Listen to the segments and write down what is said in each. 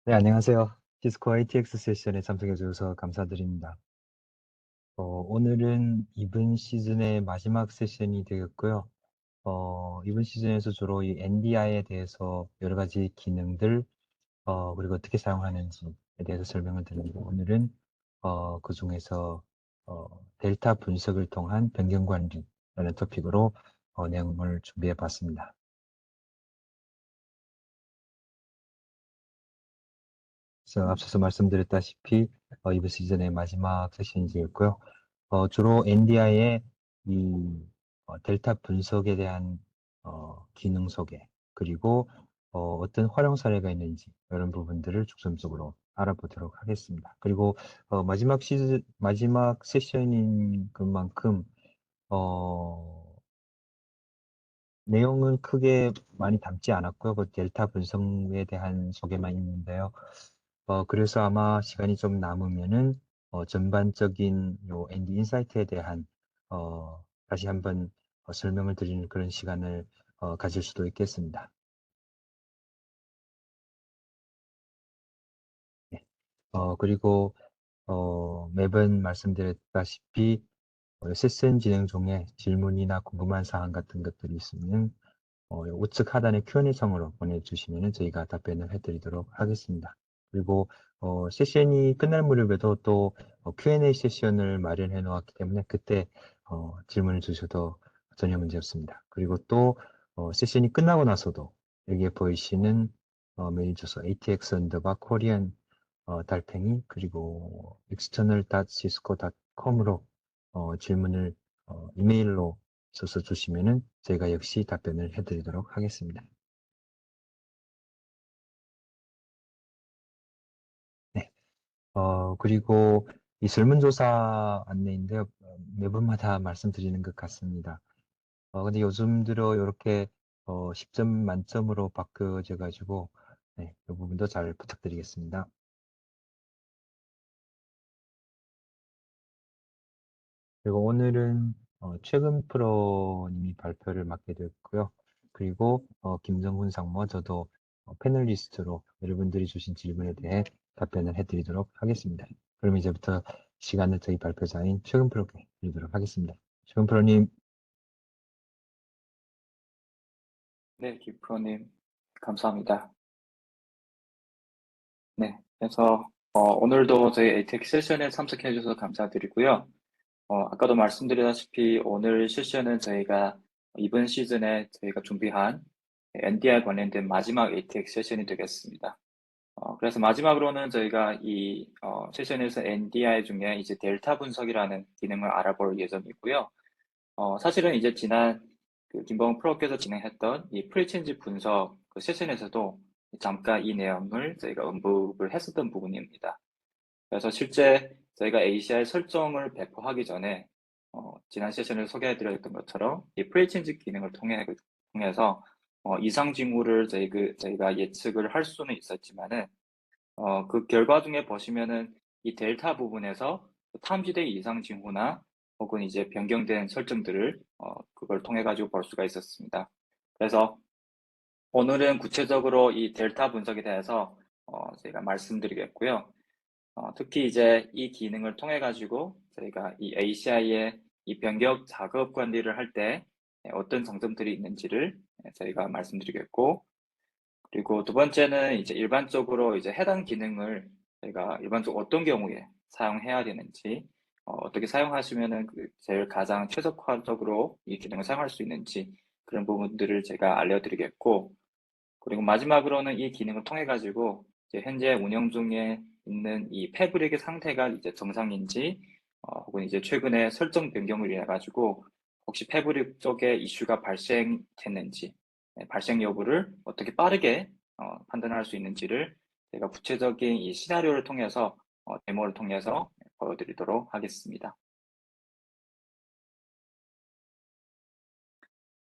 네, 안녕하세요. 디스코 ATX 세션에 참석해 주셔서 감사드립니다. 오늘은 이번 시즌의 마지막 세션이 되겠고요. 이번 시즌에서 주로 이 NDI에 대해서 여러 가지 기능들, 그리고 어떻게 사용하는지에 대해서 설명을 드리고, 오늘은 그 중에서 델타 분석을 통한 변경 관리라는 토픽으로 내용을 준비해 봤습니다. 그래서 앞서서 말씀드렸다시피 이번 시즌의 마지막 세션이었고요. 주로 NDI의 이 델타 분석에 대한 기능 소개, 그리고 어떤 활용 사례가 있는지 이런 부분들을 중점적으로 알아보도록 하겠습니다. 그리고 마지막 세션인 것만큼 내용은 크게 많이 담지 않았고요. 그 델타 분석에 대한 소개만 있는데요. 그래서 아마 시간이 좀 남으면은 전반적인 요 앤디 인사이트에 대한 다시 한번 설명을 드리는 그런 시간을 가질 수도 있겠습니다. 네. 그리고 매번 말씀드렸다시피 세션 진행 중에 질문이나 궁금한 사항 같은 것들이 있으면 우측 하단의 Q&A 창으로 보내주시면 저희가 답변을 해드리도록 하겠습니다. 그리고 세션이 끝날 무렵에도 또 Q&A 세션을 마련해 놓았기 때문에 그때 질문을 주셔도 전혀 문제 없습니다. 그리고 또 세션이 끝나고 나서도 여기에 보이시는 메일 주소 atx_korean 달팽이 그리고 external.cisco.com으로 질문을 이메일로 써서 주시면은 저희가 역시 답변을 해드리도록 하겠습니다. 네. 그리고 이 설문조사 안내인데요. 매번마다 말씀드리는 것 같습니다. 근데 요즘 들어 이렇게 10점 만점으로 바뀌어져 가지고 네, 이 부분도 잘 부탁드리겠습니다. 그리고 오늘은 최근 프로님이 발표를 맡게 됐고요. 그리고 김정훈 상무 저도 패널리스트로 여러분들이 주신 질문에 대해 답변을 해드리도록 하겠습니다. 그럼 이제부터 시간을 저희 발표자인 최근 프로께 드리도록 하겠습니다. 최근 프로님. 네, 기프로님, 감사합니다. 네, 그래서 오늘도 저희 ATEC 세션에 참석해 주셔서 감사드리고요. 아까도 말씀드렸다시피 오늘 세션은 저희가 이번 시즌에 저희가 준비한 NDI 관련된 마지막 ATEC 세션이 되겠습니다. 그래서 마지막으로는 저희가 이 세션에서 NDI 중에 이제 델타 분석이라는 기능을 알아볼 예정이고요. 사실은 이제 지난 그 김범훈 프로께서 진행했던 이 프리체인지 분석 그 세션에서도 잠깐 이 내용을 저희가 언급을 했었던 부분입니다. 그래서 실제 저희가 ACI 설정을 배포하기 전에 지난 세션을 소개해드렸던 것처럼 이 프리체인지 기능을 통해서 이상 징후를 저희가 예측을 할 수는 있었지만은 그 결과 중에 보시면은 이 델타 부분에서 탐지된 이상 징후나 혹은 이제 변경된 설정들을 그걸 통해 가지고 볼 수가 있었습니다. 그래서 오늘은 구체적으로 이 델타 분석에 대해서 저희가 말씀드리겠고요. 특히 이제 이 기능을 통해 가지고 저희가 이 ACI의 이 변경 작업 관리를 할 때 어떤 장점들이 있는지를 저희가 말씀드리겠고, 그리고 두 번째는 이제 일반적으로 이제 해당 기능을 저희가 일반적으로 어떤 경우에 사용해야 되는지, 어떻게 사용하시면은 그 제일 가장 최적화적으로 이 기능을 사용할 수 있는지 그런 부분들을 제가 알려드리겠고, 그리고 마지막으로는 이 기능을 통해 가지고 이제 현재 운영 중에 있는 이 패브릭의 상태가 이제 정상인지, 혹은 이제 최근에 설정 변경을 인해 가지고 혹시 패브릭 쪽에 이슈가 발생됐는지, 발생 여부를 어떻게 빠르게 판단할 수 있는지를 제가 구체적인 이 시나리오를 통해서 데모를 통해서 보여드리도록 하겠습니다.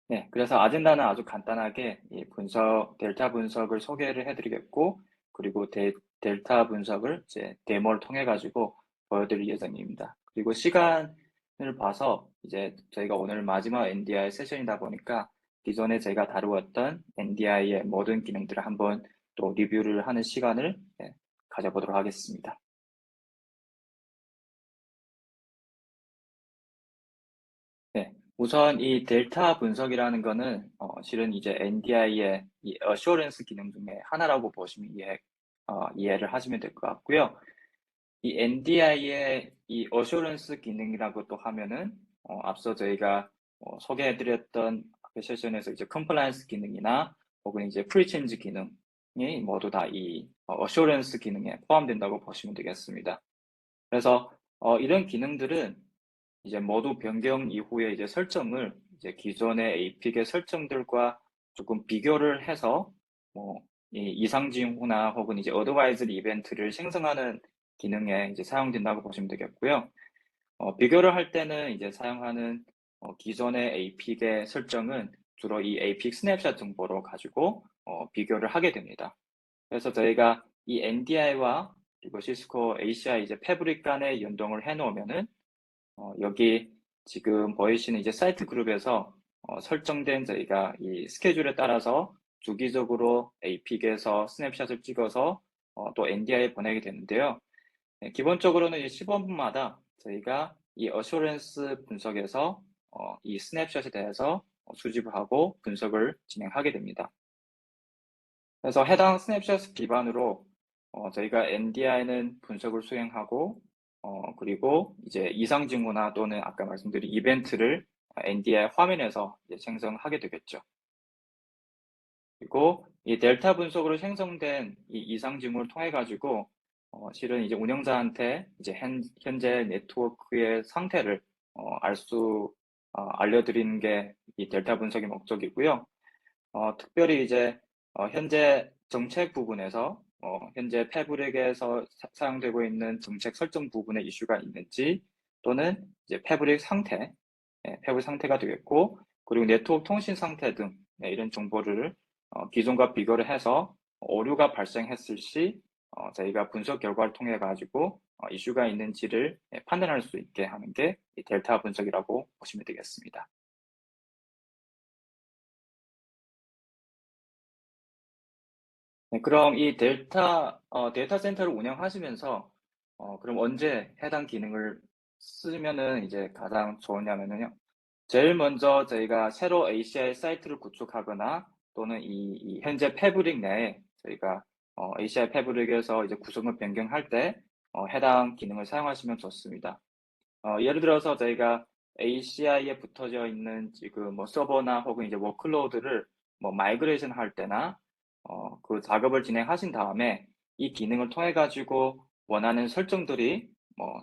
네, 그래서 아젠다는 아주 간단하게 이 델타 분석을 소개를 해드리겠고, 그리고 델타 분석을 이제 데모를 통해 가지고 보여드릴 예정입니다. 그리고 시간을 봐서 이제 저희가 오늘 마지막 NDI 세션이다 보니까 기존에 제가 다루었던 NDI의 모든 기능들을 한번 또 리뷰를 하는 시간을 가져보도록 하겠습니다. 네, 우선 이 델타 분석이라는 거는 실은 이제 NDI의 이 어슈어런스 기능 중에 하나라고 보시면 이해를 하시면 될 것 같고요. 이 NDI의 이 어슈어런스 기능이라고 또 하면은 앞서 저희가 소개해드렸던 앞의 세션에서 이제 컴플라이언스 기능이나 혹은 이제 프리체인지 기능이 모두 다 이 어슈어런스 기능에 포함된다고 보시면 되겠습니다. 그래서 이런 기능들은 이제 모두 변경 이후에 이제 설정을 이제 기존의 APK 설정들과 조금 비교를 해서 이 이상 징후나 혹은 이제 어드바이저리 이벤트를 생성하는 기능에 이제 사용된다고 보시면 되겠고요. 비교를 할 때는 이제 사용하는 기존의 APK 설정은 주로 이 APK 스냅샷 정보로 가지고 비교를 하게 됩니다. 그래서 저희가 이 NDI와 그리고 시스코 ACI 이제 패브릭 간의 연동을 해 놓으면은 여기 지금 보이시는 이제 사이트 그룹에서 설정된 저희가 이 스케줄에 따라서 주기적으로 APK에서 스냅샷을 찍어서 또 NDI에 보내게 되는데요. 기본적으로는 이 15분마다 저희가 이 어슈런스 분석에서 이 스냅샷에 대해서 수집을 하고 분석을 진행하게 됩니다. 그래서 해당 스냅샷 기반으로 저희가 NDI는 분석을 수행하고 그리고 이제 이상 징후나 또는 아까 말씀드린 이벤트를 NDI 화면에서 이제 생성하게 되겠죠. 그리고 이 델타 분석으로 생성된 이 이상 징후를 통해 가지고 실은 이제 운영자한테 이제 현재 네트워크의 상태를 알려드리는 게 이 델타 분석의 목적이고요. 특별히 이제 현재 정책 부분에서 현재 패브릭에서 사용되고 있는 정책 설정 부분에 이슈가 있는지 또는 이제 패브릭 상태, 패브릭 상태가 되겠고 그리고 네트워크 통신 상태 등 이런 정보를 기존과 비교를 해서 오류가 발생했을 시 저희가 분석 결과를 통해 가지고 이슈가 있는지를 판단할 수 있게 하는 게 이 델타 분석이라고 보시면 되겠습니다. 네, 그럼 이 데이터 센터를 운영하시면서, 그럼 언제 해당 기능을 쓰면은 이제 가장 좋으냐면요. 제일 먼저 저희가 새로 ACI 사이트를 구축하거나 또는 이 현재 패브릭 내에 저희가 ACI 패브릭에서 이제 구성을 변경할 때 해당 기능을 사용하시면 좋습니다. 예를 들어서 저희가 ACI에 붙어져 있는 지금 서버나 혹은 이제 워크로드를 마이그레이션 할 때나 그 작업을 진행하신 다음에 이 기능을 통해 가지고 원하는 설정들이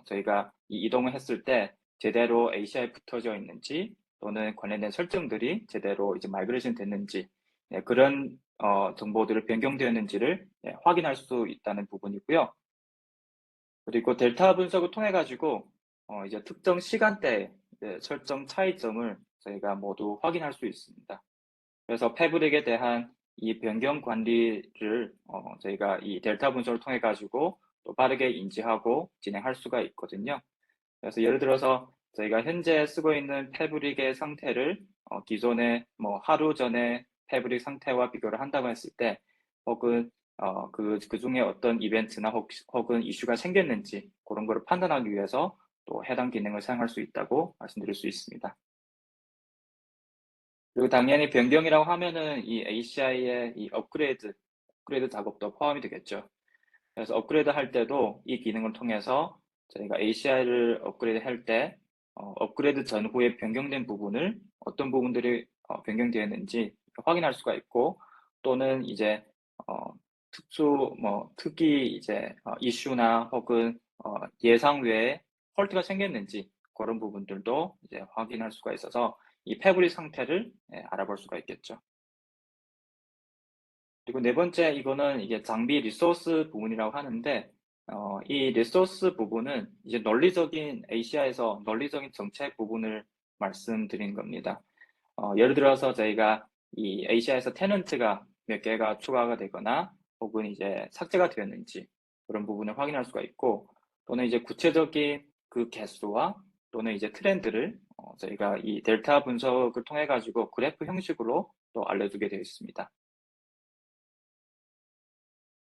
저희가 이동을 했을 때 제대로 ACI에 붙어져 있는지 또는 관련된 설정들이 제대로 이제 마이그레이션 됐는지 그런 정보들을 변경되었는지를 확인할 수 있다는 부분이고요. 그리고 델타 분석을 통해 가지고 이제 특정 시간대에 설정 차이점을 저희가 모두 확인할 수 있습니다. 그래서 패브릭에 대한 이 변경 관리를 저희가 이 델타 분석을 통해 가지고 또 빠르게 인지하고 진행할 수가 있거든요. 그래서 예를 들어서 저희가 현재 쓰고 있는 패브릭의 상태를 기존에 하루 전에 패브릭 상태와 비교를 한다고 했을 때 혹은 그중에 어떤 이벤트나 혹은 이슈가 생겼는지 그런 거를 판단하기 위해서 또 해당 기능을 사용할 수 있다고 말씀드릴 수 있습니다. 그리고 당연히 변경이라고 하면은 이 ACI의 이 업그레이드 작업도 포함이 되겠죠. 그래서 업그레이드 할 때도 이 기능을 통해서 저희가 ACI를 업그레이드 할 때 업그레이드 전후에 변경된 부분을 어떤 부분들이 변경되었는지 확인할 수가 있고 또는 이제 특이 이제 이슈나 혹은 예상 외에 폴트가 생겼는지 그런 부분들도 이제 확인할 수가 있어서 이 패브릭 상태를 알아볼 수가 있겠죠. 그리고 네 번째 이거는 이게 장비 리소스 부분이라고 하는데 이 리소스 부분은 이제 논리적인 ACI에서 논리적인 정책 부분을 말씀드린 겁니다. 예를 들어서 저희가 이 ACI에서 테넌트가 몇 개가 추가가 되거나 혹은 이제 삭제가 되었는지 그런 부분을 확인할 수가 있고 또는 이제 구체적인 그 개수와 또는 이제 트렌드를 저희가 이 델타 분석을 통해 가지고 그래프 형식으로 또 알려주게 되어 있습니다.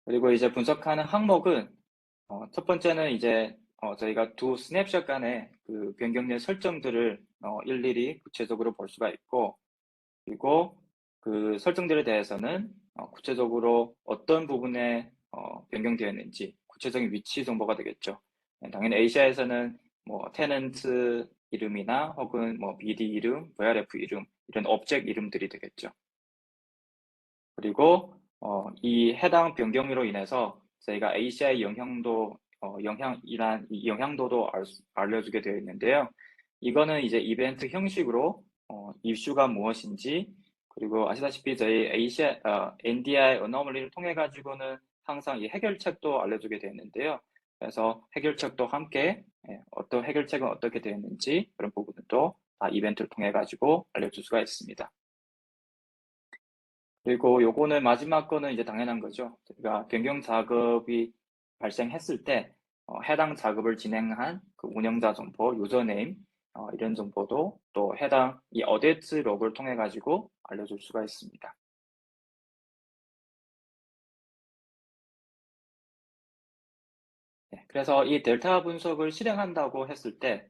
그리고 이제 분석하는 항목은 첫 번째는 이제 저희가 두 스냅샷 간의 그 변경된 설정들을 일일이 구체적으로 볼 수가 있고, 그리고 그 설정들에 대해서는 구체적으로 어떤 부분에 변경되었는지 구체적인 위치 정보가 되겠죠. 당연히 A시아에서는 뭐 테넌트 이름이나 혹은 뭐 BD 이름, VRF 이름, 이런 업적 이름들이 되겠죠. 그리고 이 해당 변경으로 인해서 저희가 ACI 영향도 이 영향도도 알려주게 되어 있는데요. 이거는 이제 이벤트 형식으로 이슈가 무엇인지, 그리고 아시다시피 저희 NDI 어노멀리를 통해 가지고는 항상 이 해결책도 알려주게 되어 있는데요. 그래서 해결책도 함께 어떤 해결책은 어떻게 되었는지 그런 부분도 다 이벤트를 통해 가지고 알려줄 수가 있습니다. 그리고 요거는 마지막 거는 이제 당연한 거죠. 저희가 변경 작업이 발생했을 때 해당 작업을 진행한 그 운영자 정보, 유저네임 이런 정보도 또 해당 이 어데트 로그를 통해 가지고 알려줄 수가 있습니다. 네, 그래서 이 델타 분석을 실행한다고 했을 때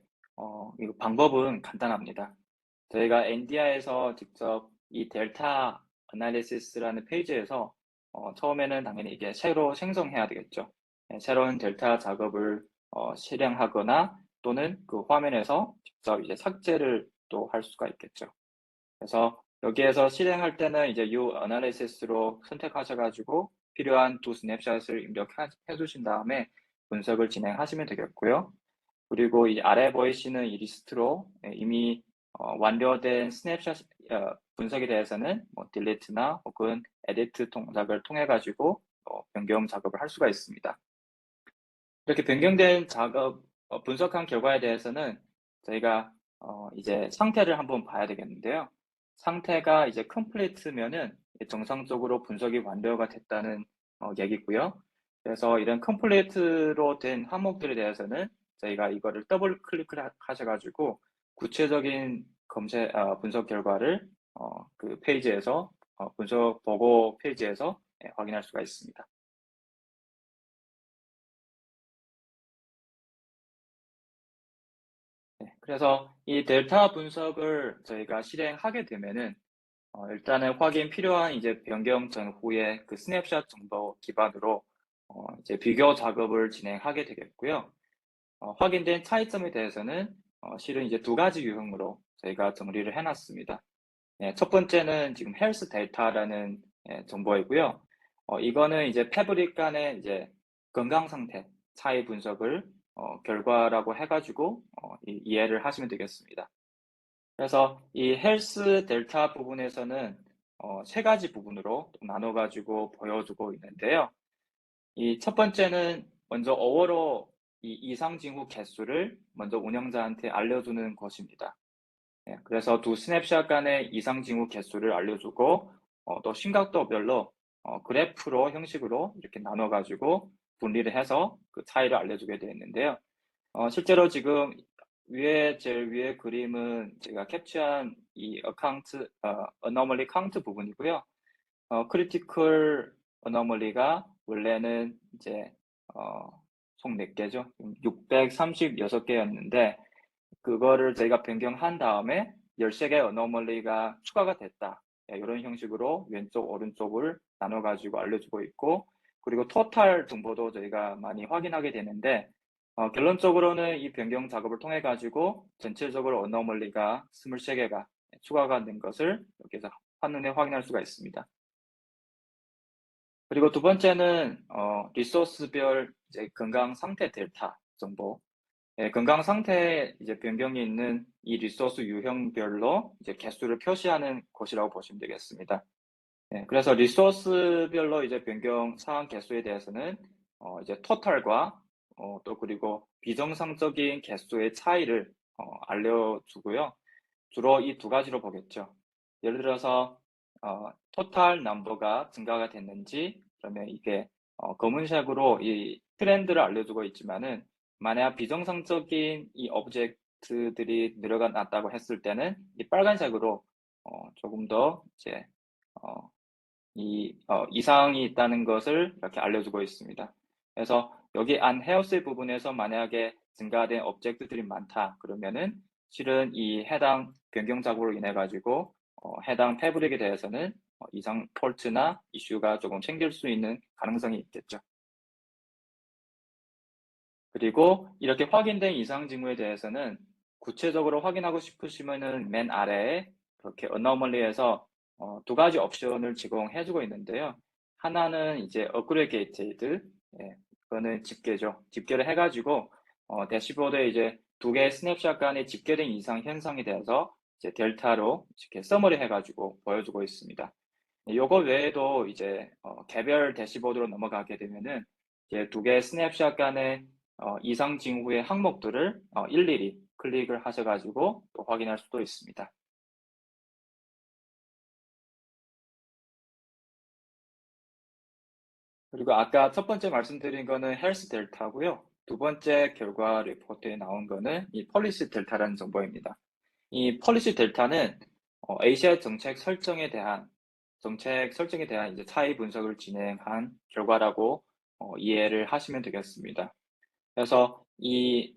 이 방법은 간단합니다. 저희가 엔디아에서 직접 이 델타 어나리시스라는 페이지에서 처음에는 당연히 이게 새로 생성해야 되겠죠. 네, 새로운 델타 작업을 실행하거나 또는 그 화면에서 직접 이제 삭제를 또 할 수가 있겠죠. 그래서 여기에서 실행할 때는 이제 이 어나리시스로 선택하셔 가지고 필요한 두 스냅샷을 입력해 주신 다음에 분석을 진행하시면 되겠고요. 그리고 이 아래 보이시는 이 리스트로 이미 완료된 스냅샷 분석에 대해서는 뭐 딜리트나 혹은 에디트 동작을 통해 가지고 변경 작업을 할 수가 있습니다. 이렇게 변경된 작업 분석한 결과에 대해서는 저희가 이제 상태를 한번 봐야 되겠는데요. 상태가 이제 complete면은 정상적으로 분석이 완료가 됐다는 얘기고요. 그래서 이런 complete로 된 항목들에 대해서는 저희가 이거를 더블 클릭을 하셔 가지고 구체적인 분석 결과를 그 페이지에서 분석 보고 페이지에서 확인할 수가 있습니다. 네, 그래서 이 델타 분석을 저희가 실행하게 되면은 일단은 확인 필요한 이제 변경 전후의 그 스냅샷 정보 기반으로 이제 비교 작업을 진행하게 되겠고요. 확인된 차이점에 대해서는 실은 이제 두 가지 유형으로 저희가 정리를 해놨습니다. 네, 첫 번째는 지금 헬스 데이터라는 정보이고요. 이거는 이제 패브릭 간의 이제 건강 상태 차이 분석을 결과라고 해가지고 이해를 하시면 되겠습니다. 그래서 이 헬스 델타 부분에서는 세 가지 부분으로 나눠가지고 보여주고 있는데요. 이 첫 번째는 먼저 어워로 이 이상 징후 개수를 먼저 운영자한테 알려주는 것입니다. 네, 그래서 두 스냅샷 간의 이상 징후 개수를 알려주고 또 심각도별로 그래프로 형식으로 이렇게 나눠 가지고 분리를 해서 그 차이를 알려주게 되어 있는데요. 실제로 지금 제일 위에 그림은 제가 캡처한 이 anomaly count 부분이고요. critical anomaly가 원래는 이제 총 4개죠. 636개였는데 그거를 저희가 변경한 다음에 13개 어노멀리가 추가가 됐다. 이런 형식으로 왼쪽, 오른쪽을 나눠 가지고 알려주고 있고, 그리고 토탈 정보도 저희가 많이 확인하게 되는데, 결론적으로는 이 변경 작업을 통해 가지고 전체적으로 어노멀리가 23개가 추가가 된 것을 여기서 한눈에 확인할 수가 있습니다. 그리고 두 번째는 리소스별 이제 건강 상태 델타 정보. 건강 상태에 이제 변경이 있는 이 리소스 유형별로 이제 개수를 표시하는 곳이라고 보시면 되겠습니다. 네, 그래서 리소스별로 이제 변경 사항 개수에 대해서는 이제 토탈과 또 그리고 비정상적인 개수의 차이를 알려주고요. 주로 이 두 가지로 보겠죠. 예를 들어서 토탈 넘버가 증가가 됐는지, 그러면 이게 검은색으로 이 트렌드를 알려주고 있지만은 만약 비정상적인 이 오브젝트들이 늘어났다고 했을 때는 이 빨간색으로 조금 더 이제 이상이 있다는 것을 이렇게 알려주고 있습니다. 그래서 여기 안 헤어셀 부분에서 만약에 증가된 오브젝트들이 많다 그러면은 실은 이 해당 변경 작업으로 인해 가지고 해당 패브릭에 대해서는 이상 폴트나 이슈가 조금 생길 수 있는 가능성이 있겠죠. 그리고 이렇게 확인된 이상 징후에 대해서는 구체적으로 확인하고 싶으시면은 맨 아래에 이렇게 어노멀리에서 두 가지 옵션을 제공해 주고 있는데요. 하나는 이제 어그리게이티드, 예, 그거는 집계죠. 집계를 해 가지고 대시보드에 이제 두 개의 스냅샷 간의 집계된 이상 현상에 대해서 이제 델타로 이렇게 서머리 해 가지고 보여주고 있습니다. 요거 외에도 이제 개별 대시보드로 넘어가게 되면은 이제 두 개의 스냅샷 간의 이상 징후의 항목들을 일일이 클릭을 하셔 가지고 또 확인할 수도 있습니다. 그리고 아까 첫 번째 말씀드린 거는 헬스 델타고요. 두 번째 결과 리포트에 나온 거는 이 폴리시 델타라는 정보입니다. 이 폴리시 델타는 ACI 정책 설정에 대한 이제 차이 분석을 진행한 결과라고 이해를 하시면 되겠습니다. 그래서 이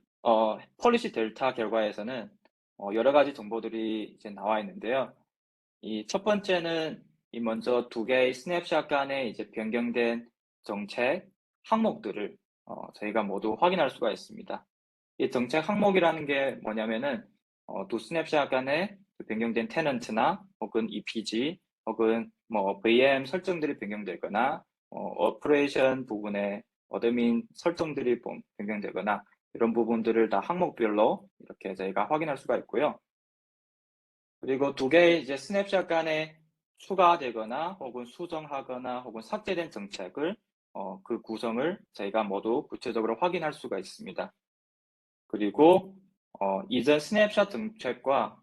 폴리시 델타 결과에서는 여러 가지 정보들이 이제 나와 있는데요. 이 첫 번째는 이 먼저 두 개의 스냅샷 간에 이제 변경된 정책 항목들을 저희가 모두 확인할 수가 있습니다. 이 정책 항목이라는 게 뭐냐면은 두 스냅샷 간에 그 변경된 테넌트나 혹은 EPG 혹은 뭐 VM 설정들이 변경되거나 오퍼레이션 부분에 어드민 설정들이 변경되거나 이런 부분들을 다 항목별로 이렇게 저희가 확인할 수가 있고요. 그리고 두 개의 이제 스냅샷 간에 추가되거나 혹은 수정하거나 혹은 삭제된 정책을 그 구성을 저희가 모두 구체적으로 확인할 수가 있습니다. 그리고 이전 스냅샷 정책과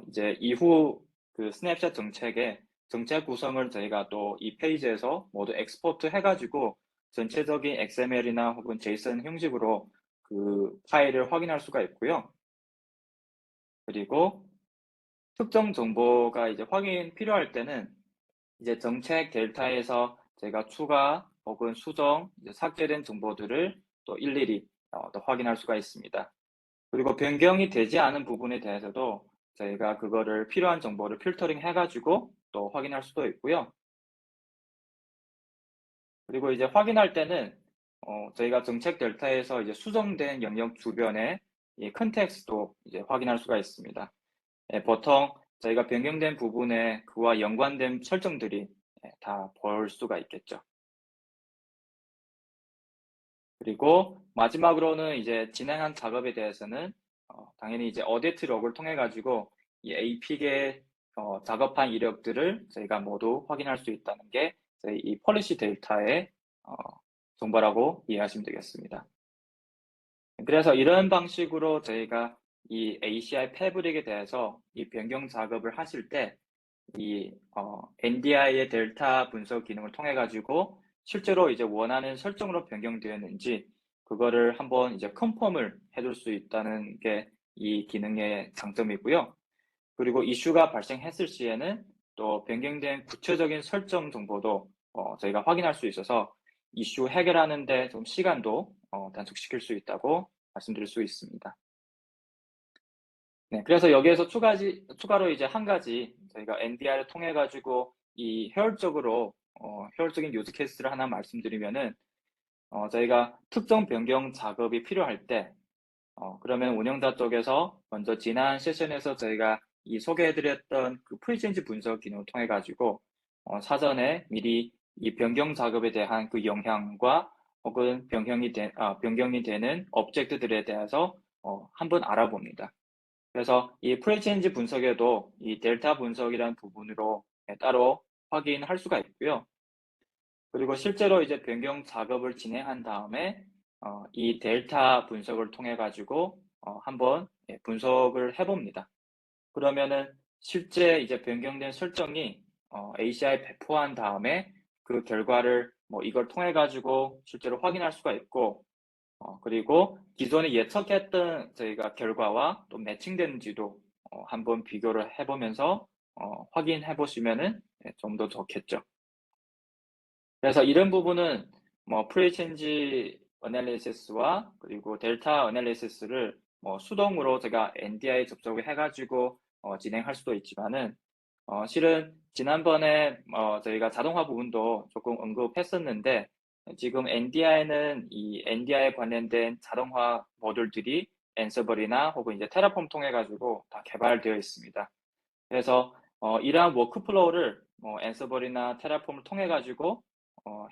이제 이후 그 스냅샷 정책의 정책 구성을 저희가 또 이 페이지에서 모두 엑스포트 해 가지고 전체적인 XML이나 혹은 JSON 형식으로 그 파일을 확인할 수가 있고요. 그리고 특정 정보가 이제 확인 필요할 때는 이제 정책 델타에서 제가 추가 혹은 수정, 이제 삭제된 정보들을 또 일일이 또 확인할 수가 있습니다. 그리고 변경이 되지 않은 부분에 대해서도 저희가 그거를 필요한 정보를 필터링 해 가지고 또 확인할 수도 있고요. 그리고 이제 확인할 때는 저희가 정책 델타에서 이제 수정된 영역 주변에 이 컨텍스트도 이제 확인할 수가 있습니다. 예, 보통 저희가 변경된 부분에 그와 연관된 설정들이 다 볼 수가 있겠죠. 그리고 마지막으로는 이제 진행한 작업에 대해서는 당연히 이제 어디트 록을 통해 가지고 이 AP계 작업한 이력들을 저희가 모두 확인할 수 있다는 게 저희 이 폴리시 데이터의 어 정보라고 이해하시면 되겠습니다. 그래서 이런 방식으로 저희가 이 ACI 패브릭에 대해서 이 변경 작업을 하실 때 이 NDI의 델타 분석 기능을 통해 가지고 실제로 이제 원하는 설정으로 변경되었는지 그거를 한번 이제 컨펌을 해줄 수 있다는 게 이 기능의 장점이고요. 그리고 이슈가 발생했을 시에는 또 변경된 구체적인 설정 정보도 저희가 확인할 수 있어서 이슈 해결하는 데 좀 시간도 단축시킬 수 있다고 말씀드릴 수 있습니다. 네. 그래서 여기에서 추가로 이제 한 가지 저희가 NDR을 통해 가지고 이 효율적인 유즈 케이스를 하나 말씀드리면은 저희가 특정 변경 작업이 필요할 때 그러면 운영자 쪽에서 먼저 지난 세션에서 저희가 이 소개해 드렸던 그 프리체인지 분석 기능을 통해 가지고 사전에 미리 이 변경 작업에 대한 그 영향과 혹은 변경이 되는 오브젝트들에 대해서 한번 알아봅니다. 그래서 이 프리체인지 분석에도 이 델타 분석이라는 부분으로 따로 확인할 수가 있고요. 그리고 실제로 이제 변경 작업을 진행한 다음에 이 델타 분석을 통해 가지고 한번 분석을 해 봅니다. 그러면은 실제 이제 변경된 설정이 ACI 배포한 다음에 그 결과를 뭐 이걸 통해 가지고 실제로 확인할 수가 있고 그리고 기존에 예측했던 저희가 결과와 또 매칭되는지도 한번 비교를 해 보면서 확인해 보시면은 좀 더 좋겠죠. 그래서 이런 부분은 뭐 프리체인지 애널리시스와 그리고 델타 애널리시스를 뭐 수동으로 제가 NDI 접속을 해 가지고 진행할 수도 있지만은 실은 지난번에 저희가 자동화 부분도 조금 언급했었는데 지금 NDI는 이 NDI에 관련된 자동화 모듈들이 앤서블이나 혹은 이제 테라폼 통해 가지고 다 개발되어 있습니다. 그래서 이러한 워크플로우를 앤서블이나 테라폼을 통해 가지고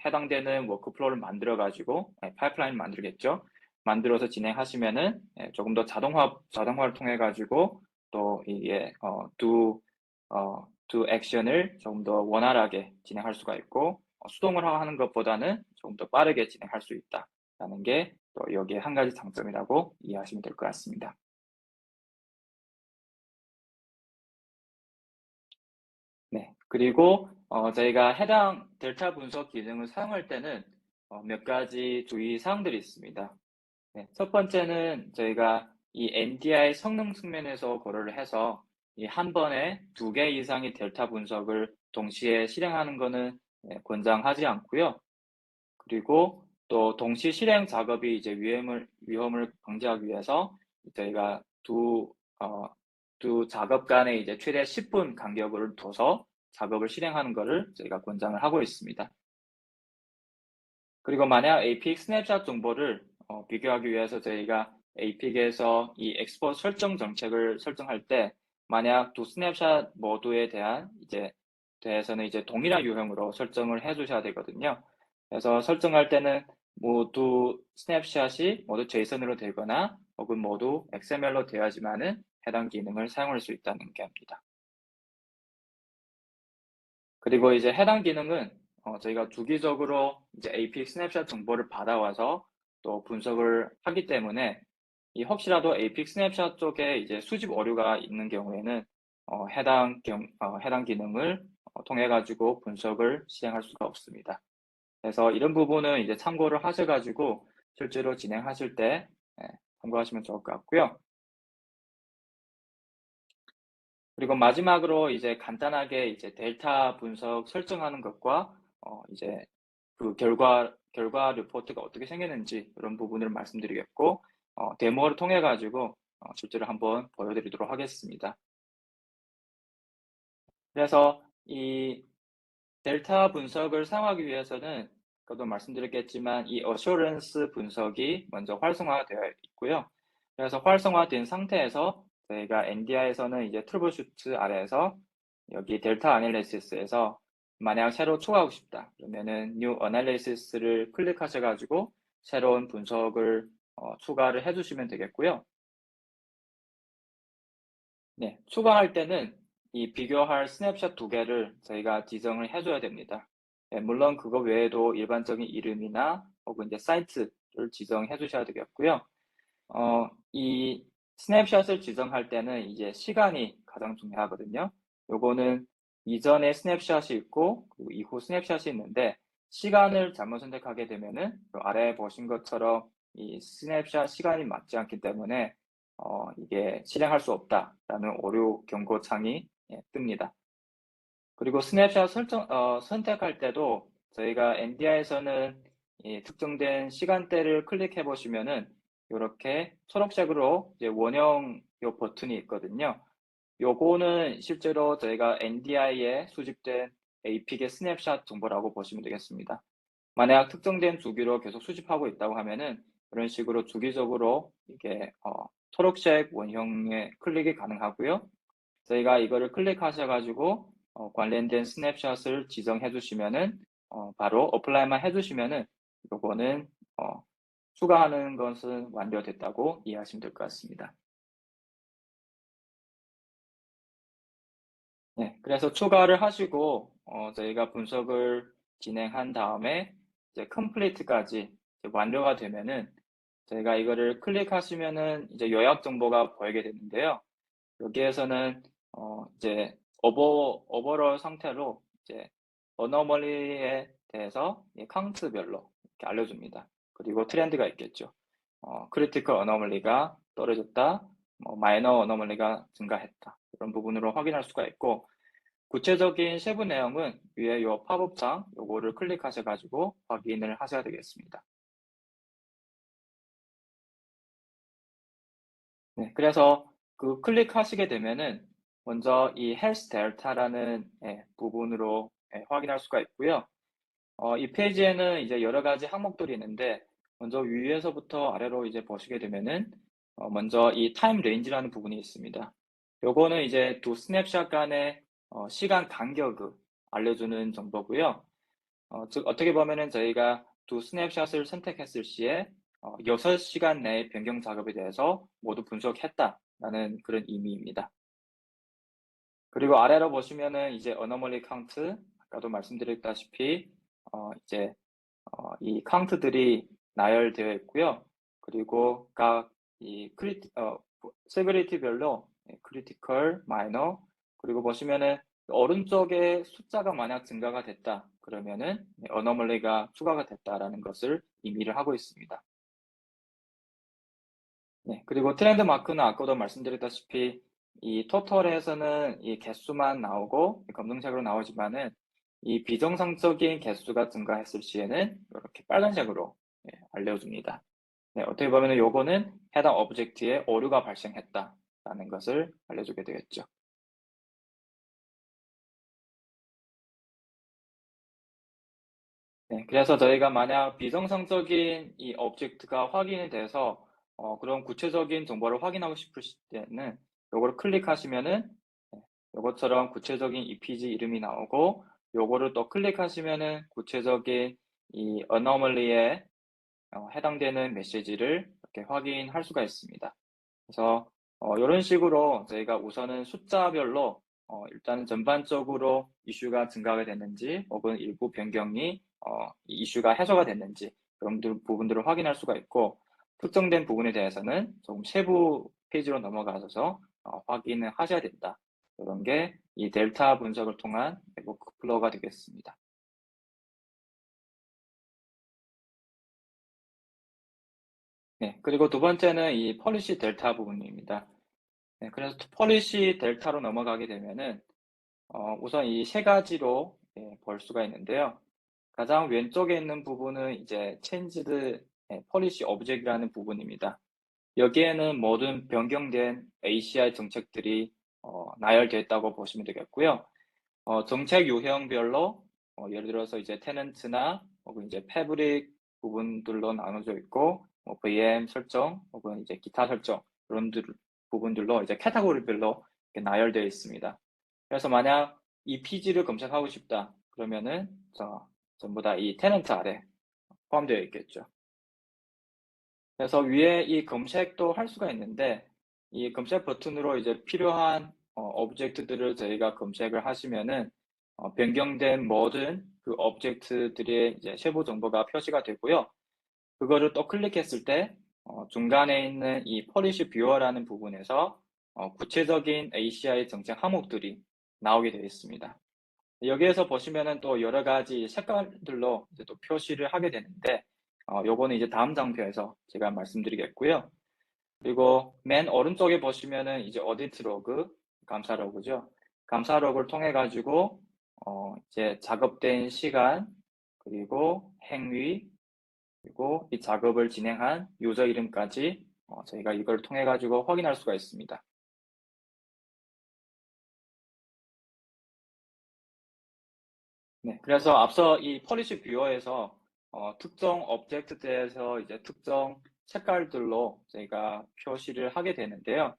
해당되는 워크플로우를 만들어 가지고 파이프라인을 만들겠죠. 만들어서 진행하시면은 조금 더 자동화를 통해 가지고 또 이게 두 액션을 조금 더 원활하게 진행할 수가 있고 수동으로 하는 것보다는 조금 더 빠르게 진행할 수 있다라는 게 또 여기에 한 가지 장점이라고 이해하시면 될 것 같습니다. 네. 그리고 저희가 해당 델타 분석 기능을 사용할 때는 몇 가지 주의 사항들이 있습니다. 네. 첫 번째는 저희가 이 NDI 성능 측면에서 고려를 해서 이 한 번에 2개 이상의 델타 분석을 동시에 실행하는 거는 권장하지 않고요. 그리고 또 동시 실행 작업이 이제 위험을 방지하기 위해서 저희가 두 작업 간에 이제 최대 10분 간격을 둬서 작업을 실행하는 거를 저희가 권장을 하고 있습니다. 그리고 만약 APIC 스냅샷 정보를 비교하기 위해서 저희가 APIC에서 이 엑스포트 설정 정책을 설정할 때 만약 두 스냅샷 모두에 대해서는 이제 동일한 유형으로 설정을 해 주셔야 되거든요. 그래서 설정할 때는 모두 스냅샷이 모두 JSON으로 되거나 혹은 모두 XML로 되어야지만은 해당 기능을 사용할 수 있다는 게 합니다. 그리고 이제 해당 기능은 저희가 주기적으로 이제 API 스냅샷 정보를 받아와서 또 분석을 하기 때문에 이 혹시라도 API 스냅샷 쪽에 이제 수집 오류가 있는 경우에는 해당 기능을 통해 가지고 분석을 실행할 수가 없습니다. 그래서 이런 부분은 이제 참고를 하셔 가지고 실제로 진행하실 때 참고하시면 좋을 것 같고요. 그리고 마지막으로 이제 간단하게 이제 데이터 분석 설정하는 것과 이제 그 결과 리포트가 어떻게 생겼는지 이런 부분을 말씀드리겠고 데모를 통해 가지고 실제로 한번 보여드리도록 하겠습니다. 그래서 이 델타 분석을 사용하기 위해서는 아까도 말씀드렸겠지만 이 어슈런스 분석이 먼저 활성화되어 있고요. 그래서 활성화된 상태에서 저희가 NDI에서는 이제 트러블슈트 아래에서 여기 델타 애널리시스에서 만약 새로 추가하고 싶다 그러면은 New Analysis를 클릭하셔 가지고 새로운 분석을 추가를 해 주시면 되겠고요. 네, 추가할 때는 이 비교할 스냅샷 2개를 저희가 지정을 해 줘야 됩니다. 네, 물론 그거 외에도 일반적인 이름이나 혹은 이제 사이트를 지정해 주셔야 되겠고요. 이 스냅샷을 지정할 때는 이제 시간이 가장 중요하거든요. 요거는 이전에 스냅샷이 있고 그리고 이후 스냅샷이 있는데 시간을 잘못 선택하게 되면은 그 아래에 보신 것처럼 이 스냅샷 시간이 맞지 않기 때문에 이게 실행할 수 없다라는 오류 경고창이 뜹니다. 그리고 스냅샷 선택할 때도 저희가 NDI에서는 이 특정된 시간대를 클릭해 보시면은 요렇게 초록색으로 이제 원형 요 버튼이 있거든요. 요거는 실제로 저희가 NDI에 수집된 APIC의 스냅샷 정보라고 보시면 되겠습니다. 만약 특정된 주기로 계속 수집하고 있다고 하면은 이런 식으로 주기적으로 이게 초록색 원형의 클릭이 가능하고요. 저희가 이거를 클릭하셔 가지고 관련된 스냅샷을 지정해 주시면은 바로 어플라이만 해 주시면은 요거는 추가하는 것은 완료됐다고 이해하시면 될 것 같습니다. 네. 그래서 추가를 하시고 저희가 분석을 진행한 다음에 이제 컴플리트까지 이제 완료가 되면은 저희가 이거를 클릭하시면은 이제 요약 정보가 보이게 되는데요. 여기에서는 이제 오버롤 상태로 이제 어노멀리에 대해서 카운트별로 이렇게 알려줍니다. 그리고 트렌드가 있겠죠. 크리티컬 어노멀리가 떨어졌다, 마이너 어노멀리가 증가했다. 이런 부분으로 확인할 수가 있고 구체적인 세부 내용은 위에 요 팝업창 요거를 클릭하셔가지고 확인을 하셔야 되겠습니다. 네, 그래서 그 클릭하시게 되면은 먼저 이 헬스 델타라는 부분으로 확인할 수가 있고요. 이 페이지에는 이제 여러 가지 항목들이 있는데 먼저 위에서부터 아래로 이제 보시게 되면은 먼저 이 타임 레인지라는 부분이 있습니다. 요거는 이제 두 스냅샷 간의 시간 간격을 알려주는 정보고요. 즉 어떻게 보면은 저희가 두 스냅샷을 선택했을 시에 6시간 내의 변경 작업에 대해서 모두 분석했다라는 그런 의미입니다. 그리고 아래로 보시면은 이제 anomaly count, 아까도 말씀드렸다시피 이제 이 카운트들이 나열되어 있고요. 그리고 각 이 세ቨ리티별로 크리티컬, 마이너, 그리고 보시면은 오른쪽에 숫자가 만약 증가가 됐다 그러면은 어너멀리가 추가가 됐다라는 것을 의미를 하고 있습니다. 네, 그리고 트렌드 마크는 아까도 말씀드렸다시피 이 토털에서는 이 개수만 나오고 검정색으로 나오지만은 이 비정상적인 개수가 증가했을 시에는 이렇게 빨간색으로 알려줍니다. 네, 어떻게 보면 요거는 해당 오브젝트에 오류가 발생했다라는 것을 알려주게 되겠죠. 네, 그래서 저희가 만약 비정상적인 이 오브젝트가 확인이 돼서 그런 구체적인 정보를 확인하고 싶으실 때는 요거를 클릭하시면은 요것처럼 구체적인 EPG 이름이 나오고 요거를 또 클릭하시면은 구체적인 이 anomaly에 해당되는 메시지를 이렇게 확인할 수가 있습니다. 그래서 이런 식으로 저희가 우선은 숫자별로 일단은 전반적으로 이슈가 증가가 됐는지 혹은 일부 변경이 이슈가 해소가 됐는지 그런 부분들을 확인할 수가 있고 특정된 부분에 대해서는 조금 세부 페이지로 넘어가셔서 확인을 하셔야 된다. 이런 게 이 델타 분석을 통한 워크플로우가 되겠습니다. 네, 그리고 두 번째는 이 폴리시 델타 부분입니다. 네, 그래서 폴리시 델타로 넘어가게 되면은 우선 이 세 가지로 볼 수가 있는데요. 가장 왼쪽에 있는 부분은 이제 changed policy object라는 부분입니다. 여기에는 모든 변경된 ACI 정책들이 나열되어 있다고 보시면 되겠고요. 정책 유형별로 예를 들어서 이제 테넌트나 혹은 이제 패브릭 부분들로 나눠져 있고 VM 설정 혹은 이제 기타 설정 그런 부분들로 이제 카테고리별로 나열되어 있습니다. 그래서 만약 이 PG를 검색하고 싶다 그러면은 전부 다 이 테넌트 아래 포함되어 있겠죠. 그래서 위에 이 검색도 할 수가 있는데 이 검색 버튼으로 이제 필요한 오브젝트들을 저희가 검색을 하시면은 변경된 모든 그 오브젝트들의 이제 세부 정보가 표시가 되고요. 그거를 또 클릭했을 때 중간에 있는 이 policy viewer라는 부분에서 구체적인 ACI 정책 항목들이 나오게 되어 있습니다. 여기에서 보시면은 또 여러 가지 색깔들로 이제 또 표시를 하게 되는데 요거는 이제 다음 장표에서 제가 말씀드리겠고요. 그리고 맨 오른쪽에 보시면은 이제 어디트 로그, 감사 로그죠. 감사 로그를 통해 가지고 이제 작업된 시간, 그리고 행위, 그리고 이 작업을 진행한 유저 이름까지 저희가 이걸 통해 가지고 확인할 수가 있습니다. 네, 그래서 앞서 이 폴리시 뷰어에서 특정 오브젝트에서 이제 특정 색깔들로 저희가 표시를 하게 되는데요.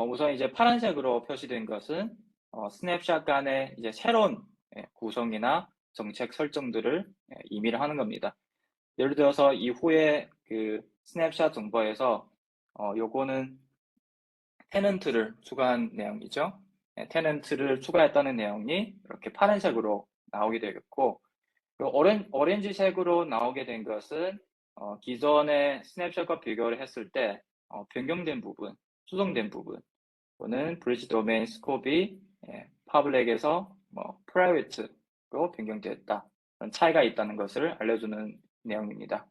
우선 이제 파란색으로 표시된 것은 스냅샷 간의 이제 새로운 구성이나 정책 설정들을 의미를 하는 겁니다. 예를 들어서 이후에 그 스냅샷 정보에서 요거는 테넌트를 추가한 내용이죠. 테넌트를 추가했다는 내용이 이렇게 파란색으로 나오게 되겠고 오렌지색으로 나오게 된 것은 기존의 스냅샷과 비교를 했을 때 변경된 부분, 수정된 부분 또는 브리지 도메인 스코프이 퍼블릭에서 프라이빗으로 변경되었다. 그런 차이가 있다는 것을 알려주는 내용입니다.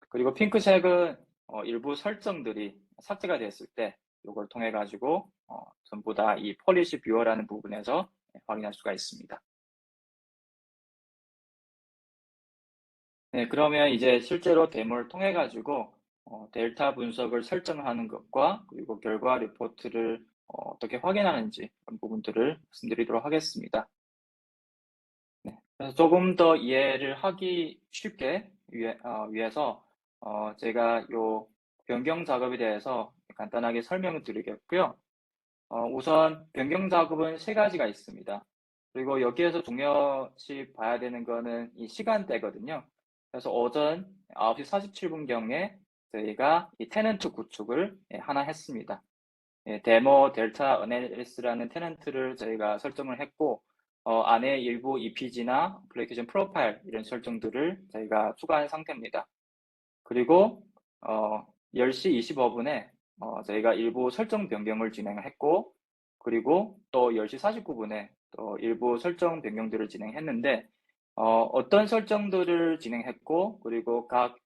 그리고 핑크색은 일부 설정들이 삭제가 됐을 때 이걸 통해 가지고 전부 다 이 폴리시 뷰어라는 부분에서 확인할 수가 있습니다. 네, 그러면 이제 실제로 데모를 통해 가지고 데이터 분석을 설정하는 것과 그리고 결과 리포트를 어떻게 확인하는지 그런 부분들을 말씀드리도록 하겠습니다. 네, 그래서 조금 더 이해를 하기 쉽게 위해서 제가 요 변경 작업에 대해서 간단하게 설명을 드리겠고요. 우선 변경 작업은 세 가지가 있습니다. 그리고 여기에서 중요시 봐야 되는 거는 이 시간대거든요. 그래서 오전 9시 47분경에 저희가 이 테넌트 구축을 하나 했습니다. 데모 델타 어널리스라는 테넌트를 저희가 설정을 했고 안에 일부 EPG나 어플리케이션 프로파일 이런 설정들을 저희가 추가한 상태입니다. 그리고 10시 25분에 저희가 일부 설정 변경을 진행했고 그리고 또 10시 49분에 또 일부 설정 변경들을 진행했는데 어떤 설정들을 진행했고 그리고 각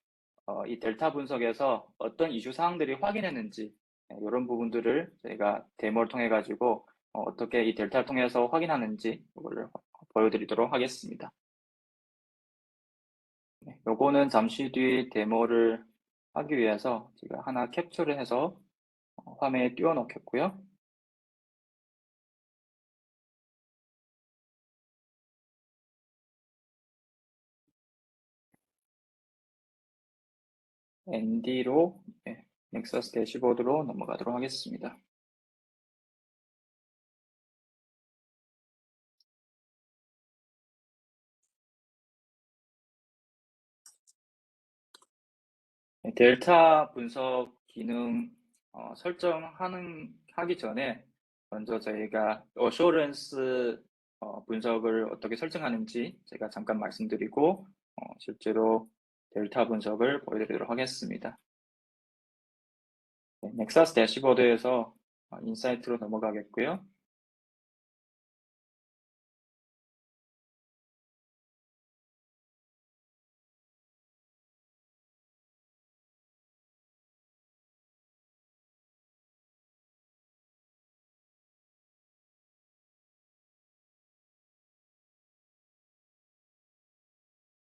이 델타 분석에서 어떤 이슈 사항들이 확인했는지 이런 부분들을 저희가 데모를 통해 가지고 어떻게 이 델타를 통해서 확인하는지 이거를 보여드리도록 하겠습니다. 네, 요거는 잠시 뒤 데모를 하기 위해서 제가 하나 캡처를 해서 화면에 띄워 놓겠고요. ND로 넥서스 대시보드로 넘어가도록 하겠습니다. 델타 분석 기능 하기 전에 먼저 저희가 어쇼런스 분석을 어떻게 설정하는지 제가 잠깐 말씀드리고 실제로 델타 분석을 보여드리도록 하겠습니다. 네, 넥서스 대시보드에서 인사이트로 넘어가겠고요.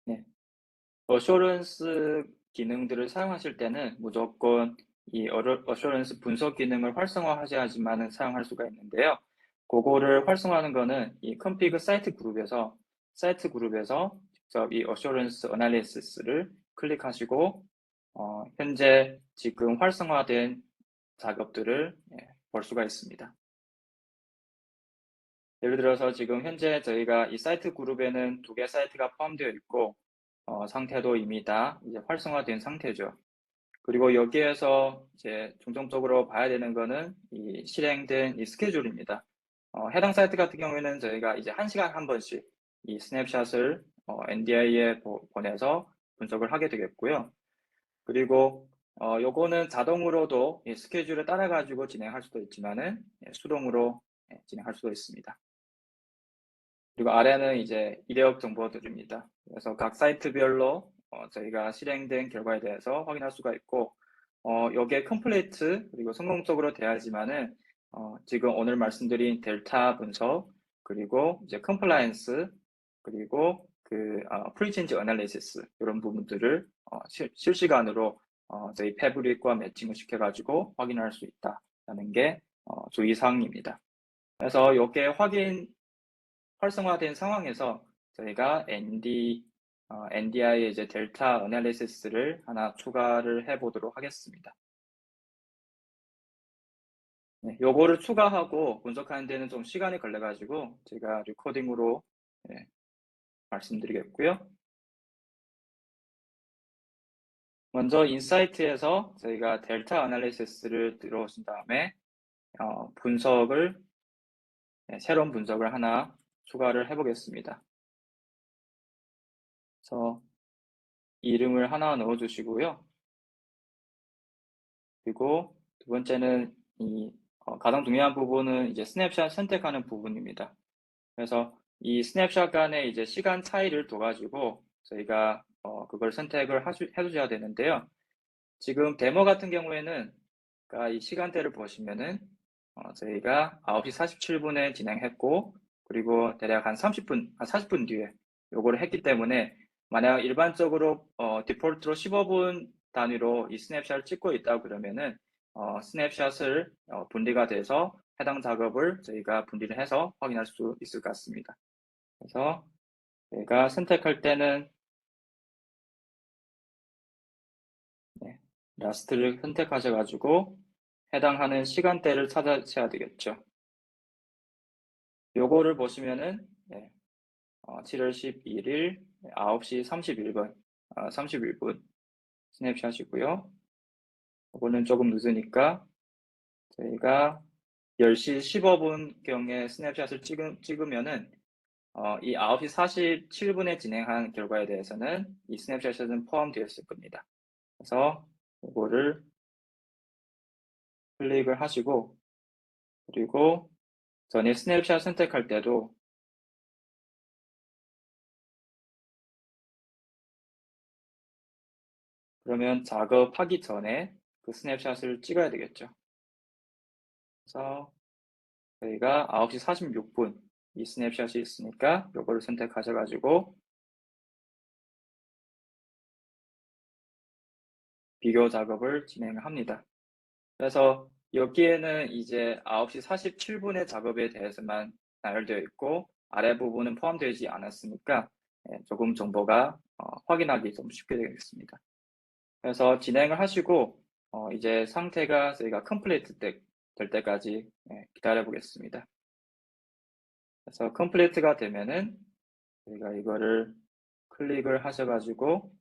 네, 어쇼런스 기능들을 사용하실 때는 무조건 이 어쇼런스 분석 기능을 활성화하셔야지만 사용할 수가 있는데요. 그거를 활성화하는 거는 이 config 사이트 그룹에서 직접 이 어쇼런스 어널리시스를 클릭하시고 현재 지금 활성화된 작업들을 볼 수가 있습니다. 예를 들어서 지금 현재 저희가 이 사이트 그룹에는 2개 사이트가 포함되어 있고 상태도 이미 다 이제 활성화된 상태죠. 그리고 여기에서 이제 중점적으로 봐야 되는 거는 이 실행된 이 스케줄입니다. 해당 사이트 같은 경우에는 저희가 이제 1시간 한 번씩 이 스냅샷을 NDI에 보내서 분석을 하게 되겠고요. 그리고 요거는 자동으로도 이 스케줄을 따라 가지고 진행할 수도 있지만은 수동으로 진행할 수도 있습니다. 그리고 아래는 이제 이력 정보들입니다. 그래서 각 사이트별로 저희가 실행된 결과에 대해서 확인할 수가 있고 여기에 컴플리트 그리고 성공적으로 돼야지만은 지금 오늘 말씀드린 델타 분석 그리고 이제 컴플라이언스 그리고 그 프리체인지 어널리시스 이런 부분들을 실시간으로 저희 패브릭과 매칭을 시켜가지고 확인할 수 있다라는 게 주의 사항입니다. 그래서 이게 활성화된 상황에서 저희가 NDI의 이제 델타 어널리시스를 하나 추가를 해보도록 하겠습니다. 네, 요거를 추가하고 분석하는 데는 좀 시간이 걸려가지고 제가 리코딩으로 말씀드리겠고요. 먼저 인사이트에서 저희가 델타 어널리시스를 들어오신 다음에 분석을 새로운 분석을 하나 추가를 해보겠습니다. 그래서 이름을 하나 넣어주시고요. 그리고 두 번째는 이 가장 중요한 부분은 이제 스냅샷 선택하는 부분입니다. 그래서 이 스냅샷 간의 이제 시간 차이를 둬가지고 저희가 그걸 선택을 해주셔야 되는데요. 지금 데모 같은 경우에는 그러니까 이 시간대를 보시면은 저희가 9시 47분에 진행했고 그리고 대략 한 30분, 40분 뒤에 요거를 했기 때문에 만약 일반적으로 디폴트로 15분 단위로 이 스냅샷을 찍고 있다 그러면은 스냅샷을 분리가 돼서 해당 작업을 저희가 분리를 해서 확인할 수 있을 것 같습니다. 그래서 저희가 선택할 때는 라스트를 선택하셔가지고 해당하는 시간대를 찾으셔야 되겠죠. 요거를 보시면은 7월 11일 9시 31분 31분 스냅샷이고요. 이거는 조금 늦으니까 저희가 10시 15분경에 스냅샷을 찍으면은 이 9시 47분에 진행한 결과에 대해서는 이 스냅샷에는 포함되었을 겁니다. 그래서 이거를 클릭을 하시고 그리고 전에 스냅샷 선택할 때도 그러면 작업하기 전에 그 스냅샷을 찍어야 되겠죠. 그래서 저희가 9시 46분 이 스냅샷이 있으니까 요거를 선택하셔가지고 비교 작업을 진행합니다. 그래서 여기에는 이제 9시 47분의 작업에 대해서만 나열되어 있고 아래 부분은 포함되지 않았으니까 조금 정보가 확인하기 좀 쉽게 되겠습니다. 그래서 진행을 하시고 이제 상태가 저희가 컴플리트 될 때까지 기다려 보겠습니다. 그래서 컴플리트가 되면은 저희가 이거를 클릭을 하셔가지고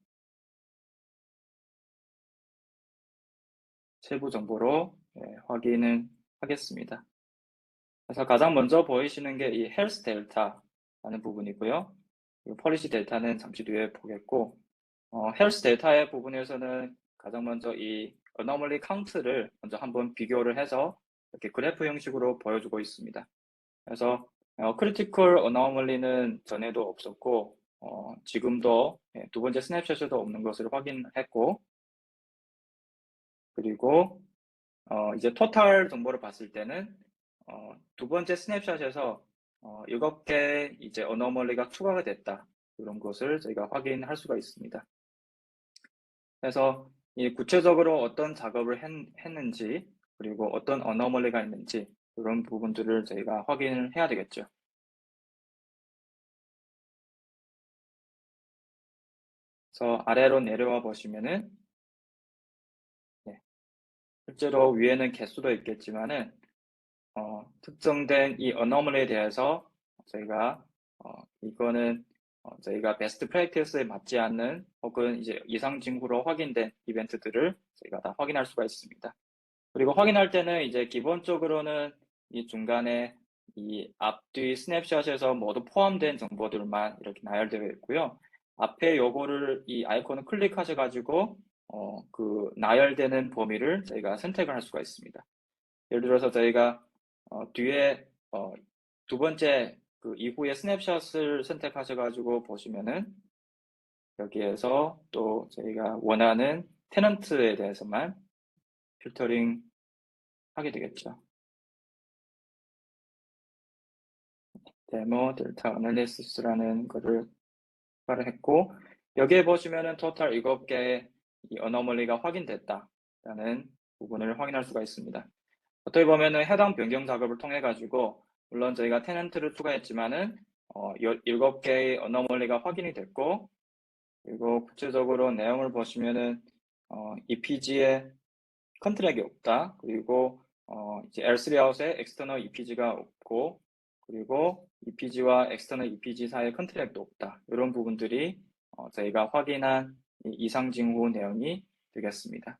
세부 정보로 확인을 하겠습니다. 그래서 가장 먼저 보이시는 게 이 헬스 델타라는 부분이고요. 이 폴리시 델타는 잠시 뒤에 보겠고 헬스 델타의 부분에서는 가장 먼저 이 어노멀리 카운트를 먼저 한번 비교를 해서 이렇게 그래프 형식으로 보여주고 있습니다. 그래서 크리티컬 어노멀리는 전에도 없었고 지금도 두 번째 스냅샷에도 없는 것을 확인했고 그리고 이제 토탈 정보를 봤을 때는 두 번째 스냅샷에서 7개 이제 어노멀리가 추가가 됐다. 이런 것을 저희가 확인할 수가 있습니다. 그래서 이 구체적으로 어떤 작업을 했는지 그리고 어떤 어노멀리가 있는지 이런 부분들을 저희가 확인을 해야 되겠죠. 그래서 아래로 내려와 보시면은 실제로 위에는 개수도 있겠지만은 특정된 이 어노멀리에 대해서 저희가 이거는 저희가 베스트 프랙티스에 맞지 않는 혹은 이제 이상 징후로 확인된 이벤트들을 저희가 다 확인할 수가 있습니다. 그리고 확인할 때는 이제 기본적으로는 이 중간에 이 앞뒤 스냅샷에서 모두 포함된 정보들만 이렇게 나열되어 있고요. 앞에 요거를 이 아이콘을 클릭하셔가지고 그 나열되는 범위를 저희가 선택을 할 수가 있습니다. 예를 들어서 저희가 뒤에 두 번째 그 이후에 스냅샷을 선택하셔가지고 보시면은 여기에서 또 저희가 원하는 테넌트에 대해서만 필터링 하게 되겠죠. 데모 델타 어널리시스라는 거를 추가를 했고 여기에 보시면은 토탈 7개의 이 어노멀리가 확인됐다라는 부분을 확인할 수가 있습니다. 어떻게 보면은 해당 변경 작업을 통해 가지고 물론 저희가 테넌트를 추가했지만은 7개의 어노멀리가 확인이 됐고 그리고 구체적으로 내용을 보시면은 EPG에 컨트랙이 없다. 그리고 이제 L3 아웃에 엑스터널 EPG가 없고 그리고 EPG와 엑스터널 EPG 사이에 컨트랙도 없다. 이런 부분들이 저희가 확인한 이상 징후 내용이 되겠습니다.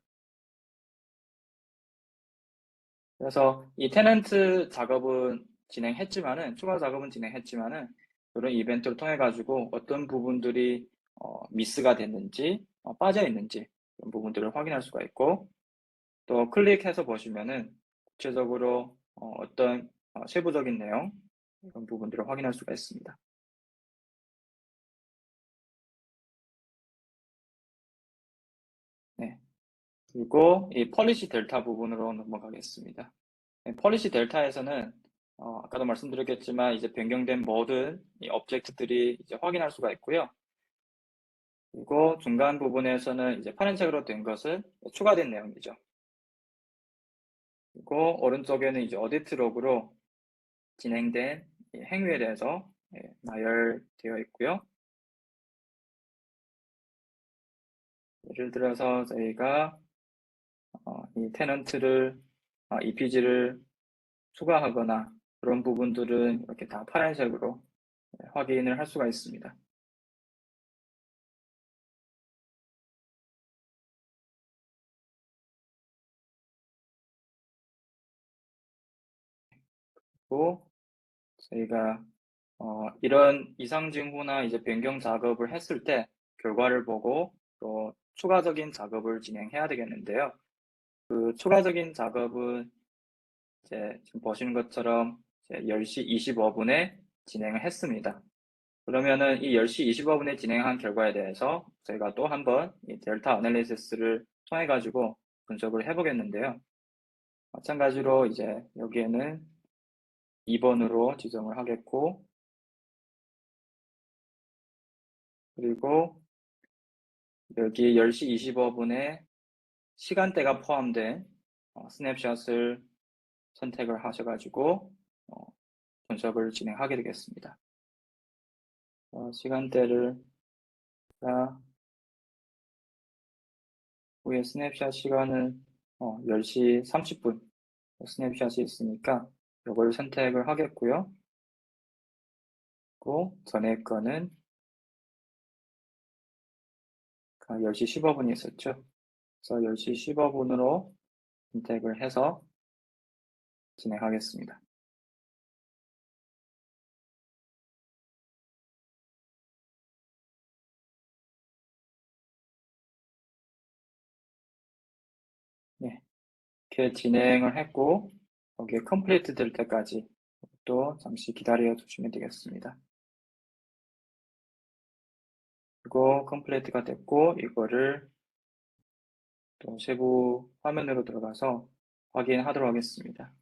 그래서 이 테넌트 작업은 진행했지만은 추가 작업은 진행했지만은 이런 이벤트를 통해 가지고 어떤 부분들이 미스가 됐는지 빠져 있는지 이런 부분들을 확인할 수가 있고 또 클릭해서 보시면은 구체적으로 어떤 세부적인 내용 이런 부분들을 확인할 수가 있습니다. 네. 그리고 이 폴리시 델타 부분으로 넘어가겠습니다. 네, 폴리시 델타에서는 아까도 말씀드렸겠지만 이제 변경된 모든 이 오브젝트들이 이제 확인할 수가 있고요. 그리고 중간 부분에서는 이제 파란색으로 된 것은 추가된 내용이죠. 그리고 오른쪽에는 이제 어디트 로그로 진행된 이 행위에 대해서 나열되어 있고요. 예를 들어서 저희가 이 테넌트를 EPG를 추가하거나 그런 부분들은 이렇게 다 파란색으로 확인을 할 수가 있습니다. 또 저희가 이런 이상 징후나 이제 변경 작업을 했을 때 결과를 보고 또 추가적인 작업을 진행해야 되겠는데요. 그 추가적인 작업은 이제 지금 보시는 것처럼 이제 10시 25분에 진행을 했습니다. 그러면은 이 10시 25분에 진행한 결과에 대해서 저희가 또 한번 이 델타 애널리시스를 통해 가지고 분석을 해 보겠는데요. 마찬가지로 이제 여기에는 2번으로 지정을 하겠고, 그리고 여기 10시 25분에 시간대가 포함된 스냅샷을 선택을 하셔가지고 분석을 진행하게 되겠습니다. 시간대를 후에 스냅샷 시간은 10시 30분 스냅샷이 있으니까 이걸 선택을 하겠고요. 그리고 전에 거는 10시 15분이 있었죠. 그래서 10시 15분으로 선택을 해서 진행하겠습니다. 네, 이렇게 진행을 했고 여기에 컴플리트 될 때까지 또 잠시 기다려 주시면 되겠습니다. 그리고 컴플리트가 됐고 이거를 또 세부 화면으로 들어가서 확인하도록 하겠습니다.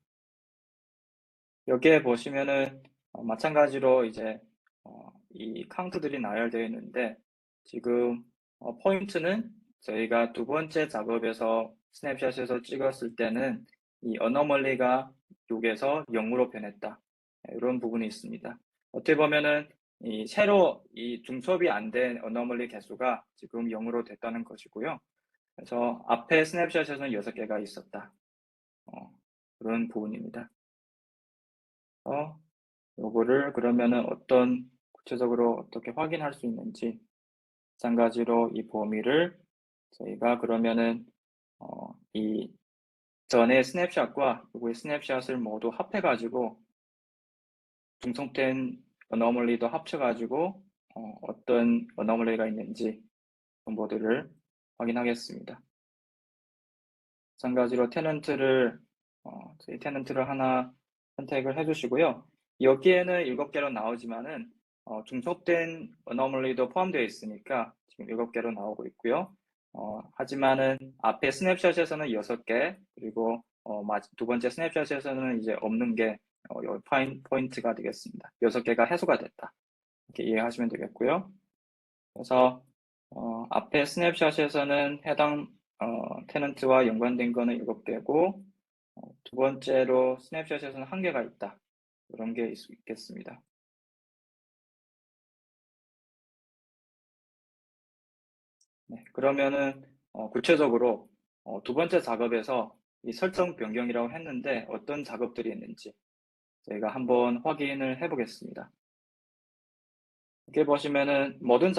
여기에 보시면은 마찬가지로 이제 이 카운트들이 나열되어 있는데 지금 포인트는 저희가 두 번째 작업에서 스냅샷에서 찍었을 때는 이 어너멀리가 6에서 0으로 변했다. 이런 부분이 있습니다. 어떻게 보면은 이 새로 이 중첩이 안 된 어너멀리 개수가 지금 0으로 됐다는 것이고요. 그래서 앞에 스냅샷에서는 6개가 있었다. 그런 부분입니다. 요거를 그러면은 구체적으로 어떻게 확인할 수 있는지 마찬가지로 이 범위를 저희가 그러면은 이 전의 스냅샷과 요거의 스냅샷을 모두 합해가지고 중첩된 어너멀리도 합쳐가지고 어떤 어너멀리가 있는지 정보들을 확인하겠습니다. 마찬가지로 저희 테넌트를 하나 선택을 해주시고요. 여기에는 7개로 나오지만은 중첩된 어너멀리도 포함되어 있으니까 지금 7개로 나오고 있고요. 하지만은 앞에 스냅샷에서는 6개, 그리고 두 번째 스냅샷에서는 이제 없는 게 포인트가 되겠습니다. 6개가 해소가 됐다. 이렇게 이해하시면 되겠고요. 그래서 앞에 스냅샷에서는 해당 테넌트와 연관된 거는 7개고 두 번째로 스냅샷에서는 1개가 있다. 이런 게 있겠습니다. 네, 그러면은 구체적으로 두 번째 작업에서 이 설정 변경이라고 했는데 어떤 작업들이 있는지 저희가 한번 확인을 해 보겠습니다. 이렇게 보시면은 모든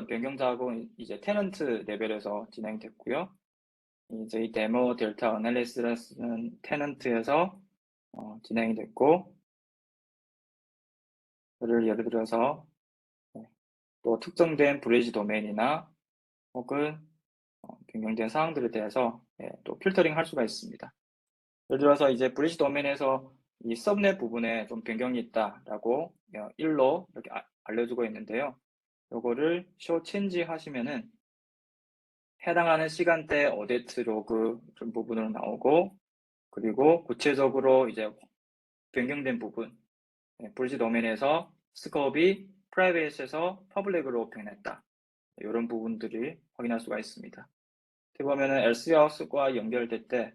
변경 작업은 이제 테넌트 레벨에서 진행됐고요. 이제 이 데모 델타 어널리시스는 테넌트에서 진행이 됐고, 그를 예를 들어서 또 특정된 브리지 도메인이나 혹은 변경된 사항들에 대해서 또 필터링 할 수가 있습니다. 예를 들어서 이제 브리지 도메인에서 이 서브넷 부분에 좀 변경이 있다라고 1로 이렇게 알려주고 있는데요. 요거를 show change 하시면은 해당하는 시간대 어데트 로그 좀 부분으로 나오고, 그리고 구체적으로 이제 변경된 부분, 브리지 도메인에서 스코업이 프라이빗에서 퍼블릭으로 변했다. 이런 부분들을 확인할 수가 있습니다. 어떻게 보면은 엘스하우스과 연결될 때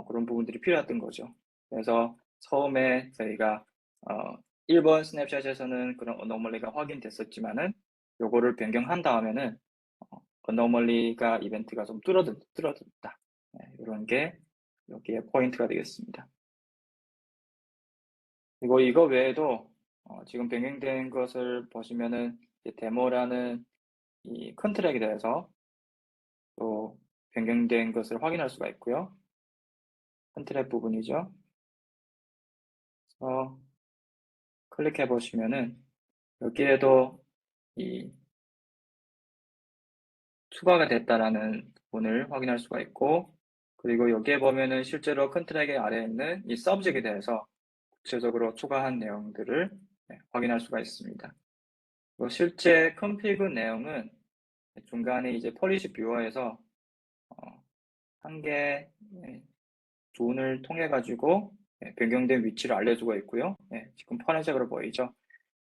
그런 부분들이 필요했던 거죠. 그래서 처음에 저희가 1번 스냅샷에서는 그런 어노멀리가 확인됐었지만은 요거를 변경한 다음에는 어노멀리가 이벤트가 좀 줄어들었다. 이런 게 여기에 포인트가 되겠습니다. 그리고 이거 외에도 지금 변경된 것을 보시면은 데모라는 이 컨트랙에 대해서 또 변경된 것을 확인할 수가 있고요. 컨트랙 부분이죠. 클릭해 보시면은 여기에도 이 추가가 됐다라는 부분을 확인할 수가 있고, 그리고 여기에 보면은 실제로 컨트랙의 아래에 있는 이 서브젝트에 대해서 구체적으로 추가한 내용들을 확인할 수가 있습니다. 실제 컨피그 내용은 중간에 이제 폴리시 뷰어에서 한 개 존을 통해 가지고 변경된 위치를 알려주고 있고요. 지금 파란색으로 보이죠?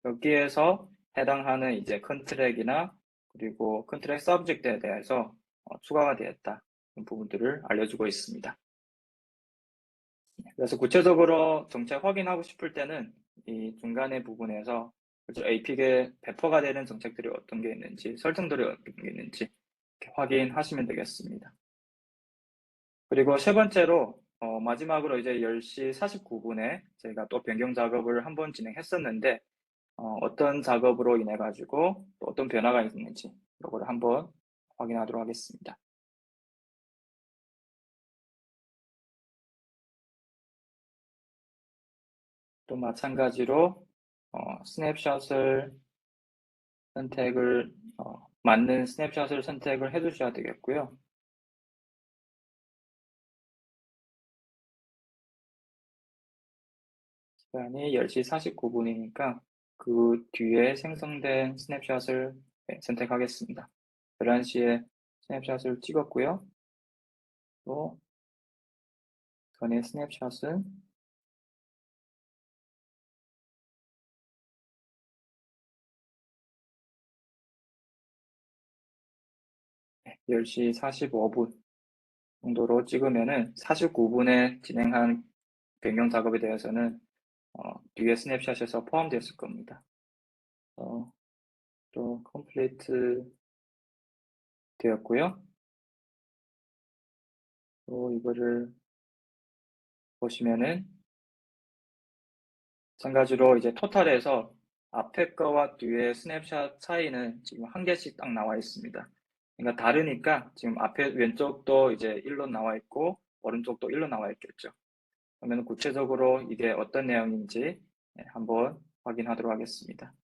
여기에서 해당하는 이제 컨트랙이나 그리고 컨트랙 서브젝트에 대해서 추가가 되었다. 이런 부분들을 알려주고 있습니다. 그래서 구체적으로 정책 확인하고 싶을 때는 이 중간의 부분에서 API에 배포가 되는 정책들이 어떤 게 있는지, 설정들이 어떤 게 있는지 이렇게 확인하시면 되겠습니다. 그리고 세 번째로 마지막으로 이제 10시 49분에 저희가 또 변경 작업을 한번 진행했었는데 어떤 작업으로 인해 가지고 또 어떤 변화가 있는지 이거를 한번 확인하도록 하겠습니다. 또 마찬가지로 스냅샷을 선택을 맞는 스냅샷을 선택을 해 주셔야 되겠고요. 시간이 10시 49분이니까 그 뒤에 생성된 스냅샷을 선택하겠습니다. 11시에 스냅샷을 찍었고요. 또 전에 스냅샷은 10시 45분 정도로 찍으면은 49분에 진행한 변경 작업에 대해서는 뒤에 스냅샷에서 포함되었을 겁니다. 또 컴플리트 되었고요. 또 이거를 보시면은 마찬가지로 이제 토탈에서 앞에 거와 뒤에 스냅샷 차이는 지금 한 개씩 딱 나와 있습니다. 그러니까 다르니까 지금 앞에 왼쪽도 이제 1로 나와 있고 오른쪽도 1로 나와 있겠죠. 그러면 구체적으로 이게 어떤 내용인지 한번 확인하도록 하겠습니다.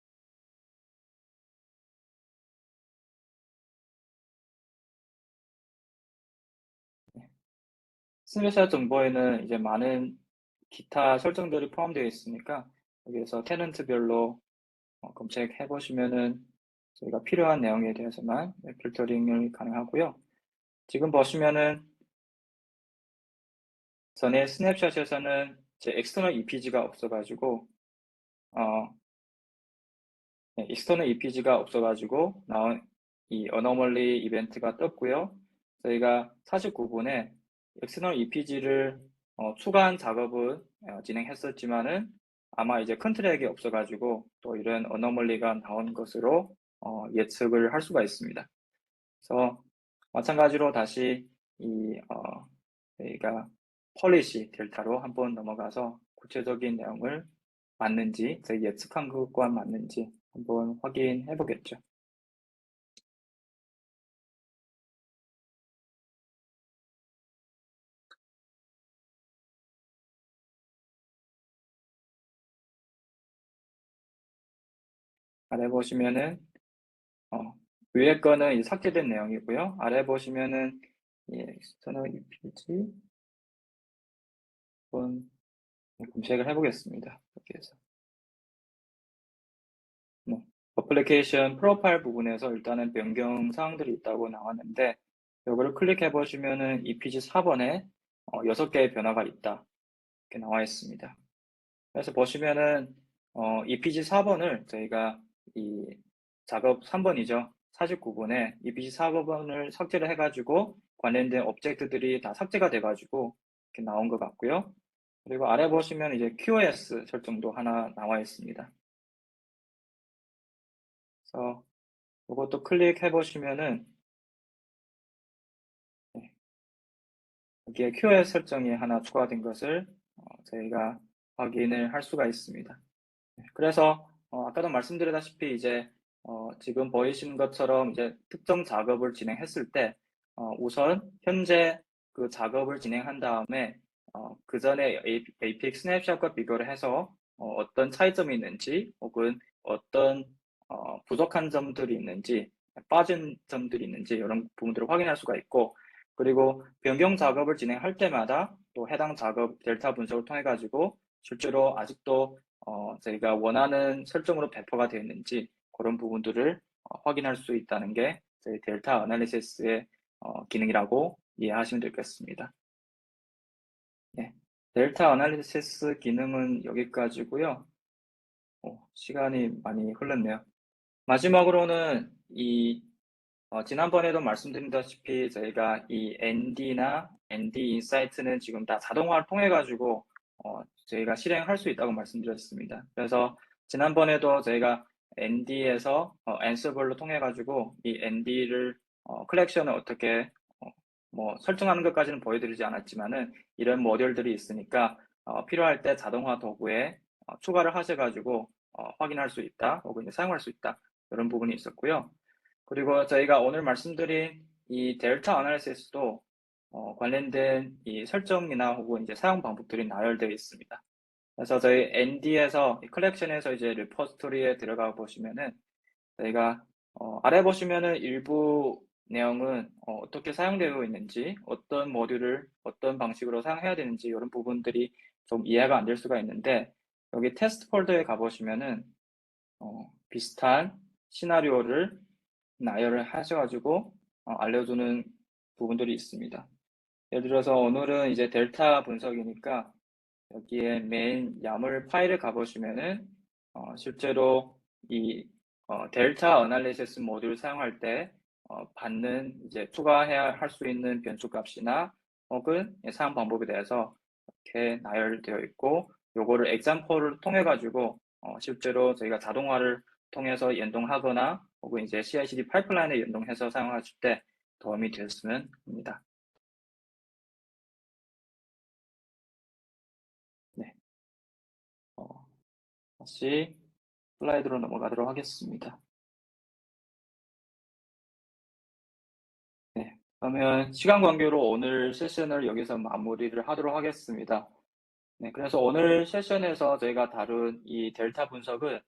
스냅샷 정보에는 이제 많은 기타 설정들이 포함되어 있으니까 여기에서 테넌트별로 검색해 보시면은 저희가 필요한 내용에 대해서만 필터링을 가능하고요. 지금 보시면은 전에 스냅샷에서는 제 엑스터널 EPG가 없어가지고 익스터널 EPG가 없어가지고 나온 이 어노멀리 이벤트가 떴고요. 저희가 49분에 엑스터널 EPG를 추가한 작업을 진행했었지만은 아마 이제 컨트랙이 없어가지고 또 이런 어노멀리가 나온 것으로 예측을 할 수가 있습니다. 그래서 마찬가지로 다시 이 저희가 폴리시 델타로 한번 넘어가서 구체적인 내용을 맞는지, 저희 예측한 것과 맞는지 한번 확인해 보겠죠. 아래 보시면은 위에 거는 삭제된 내용이고요. 아래 보시면은 external EPG 한번 검색을 해보겠습니다. 여기에서 어플리케이션 프로파일 부분에서 일단은 변경 사항들이 있다고 나왔는데 이거를 클릭해 보시면은 EPG 4번에 6개의 변화가 있다 이렇게 나와 있습니다. 그래서 보시면은 EPG 4번을 저희가 이 작업 3번이죠. 49번에 EPG 4번을 삭제를 해가지고 관련된 오브젝트들이 다 삭제가 돼가지고 이렇게 나온 것 같고요. 그리고 아래 보시면 이제 QoS 설정도 하나 나와 있습니다. 그래서 이것도 클릭해 보시면은 여기에 QoS 설정이 하나 추가된 것을 저희가 확인을 할 수가 있습니다. 그래서 아까도 말씀드렸다시피 이제 지금 보이시는 것처럼 이제 특정 작업을 진행했을 때 우선 현재 그 작업을 진행한 다음에 그 전에 APX 스냅샷과 비교를 해서 어떤 차이점이 있는지 혹은 어떤 부족한 점들이 있는지 빠진 점들이 있는지 이런 부분들을 확인할 수가 있고 그리고 변경 작업을 진행할 때마다 또 해당 작업 델타 분석을 통해 가지고 실제로 아직도 저희가 원하는 설정으로 배포가 되어 있는지 그런 부분들을 확인할 수 있다는 게 저희 델타 어널리시스의 기능이라고 이해하시면 되겠습니다. 네, 델타 어널리시스 기능은 여기까지고요. 시간이 많이 흘렀네요. 마지막으로는 지난번에도 말씀드린다시피 저희가 이 ND나 ND 인사이트는 지금 다 자동화를 통해 가지고 저희가 실행할 수 있다고 말씀드렸습니다. 그래서 지난번에도 저희가 ND에서 앤서블로 통해 가지고 이 ND를 컬렉션을 어떻게 뭐 설정하는 것까지는 보여드리지 않았지만은 이런 모듈들이 있으니까 필요할 때 자동화 도구에 추가를 하셔 가지고 확인할 수 있다 혹은 이제 사용할 수 있다 이런 부분이 있었고요. 그리고 저희가 오늘 말씀드린 이 델타 어널리시스도 관련된 이 설정이나 혹은 이제 사용 방법들이 나열되어 있습니다. 그래서 저희 ND에서 컬렉션에서 이제 리포지토리에 들어가 보시면은 저희가 아래 보시면은 일부 내용은 어떻게 사용되고 있는지, 어떤 모듈을 어떤 방식으로 사용해야 되는지 이런 부분들이 좀 이해가 안 될 수가 있는데 여기 테스트 폴더에 가보시면은 비슷한 시나리오를 나열을 하셔가지고 알려주는 부분들이 있습니다. 예를 들어서 오늘은 이제 델타 분석이니까 여기에 메인 YAML 파일을 가보시면은 실제로 이 델타 어널리시스 모듈 사용할 때 받는 이제 추가해야 할 수 있는 변수 값이나 혹은 사용 방법에 대해서 이렇게 나열되어 있고 요거를 example를 통해 가지고 실제로 저희가 자동화를 통해서 연동하거나 혹은 이제 CI/CD 파이프라인에 연동해서 사용하실 때 도움이 되었으면 합니다. 네, 다시 슬라이드로 넘어가도록 하겠습니다. 네, 그러면 시간 관계로 오늘 세션을 여기서 마무리를 하도록 하겠습니다. 네, 그래서 오늘 세션에서 저희가 다룬 이 델타 분석은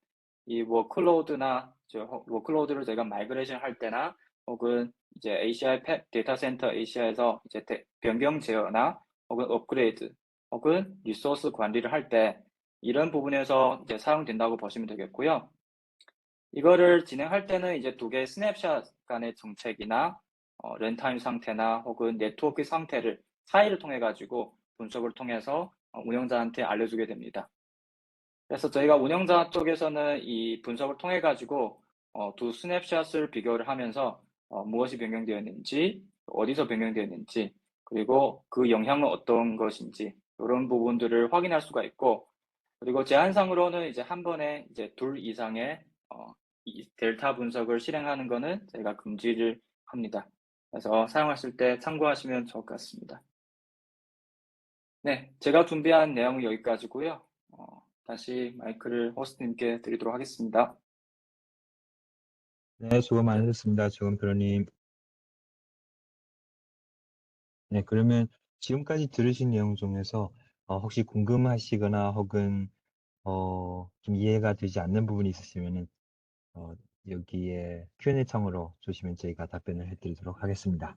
이 워클로드를 저희가 마이그레이션 할 때나 혹은 이제 ACI 데이터 센터 ACI에서 이제 변경 제어나 혹은 업그레이드 혹은 리소스 관리를 할 때 이런 부분에서 이제 사용된다고 보시면 되겠고요. 이거를 진행할 때는 이제 두 개의 스냅샷 간의 정책이나 런타임 상태나 혹은 네트워크 상태를 차이를 통해 가지고 분석을 통해서 운영자한테 알려주게 됩니다. 그래서 저희가 운영자 쪽에서는 이 분석을 통해 가지고 두 스냅샷을 비교를 하면서 무엇이 변경되었는지, 어디서 변경되었는지, 그리고 그 영향은 어떤 것인지 이런 부분들을 확인할 수가 있고, 그리고 제한상으로는 이제 한 번에 이제 둘 이상의 이 델타 분석을 실행하는 거는 저희가 금지를 합니다. 그래서 사용하실 때 참고하시면 좋을 것 같습니다. 네, 제가 준비한 내용은 여기까지고요. 다시 마이크를 호스트님께 드리도록 하겠습니다. 네, 수고 많으셨습니다. 조금 프로님. 네, 그러면 지금까지 들으신 내용 중에서 혹시 궁금하시거나 혹은 좀 이해가 되지 않는 부분이 있으시면은 여기에 Q&A 창으로 주시면 저희가 답변을 해드리도록 하겠습니다.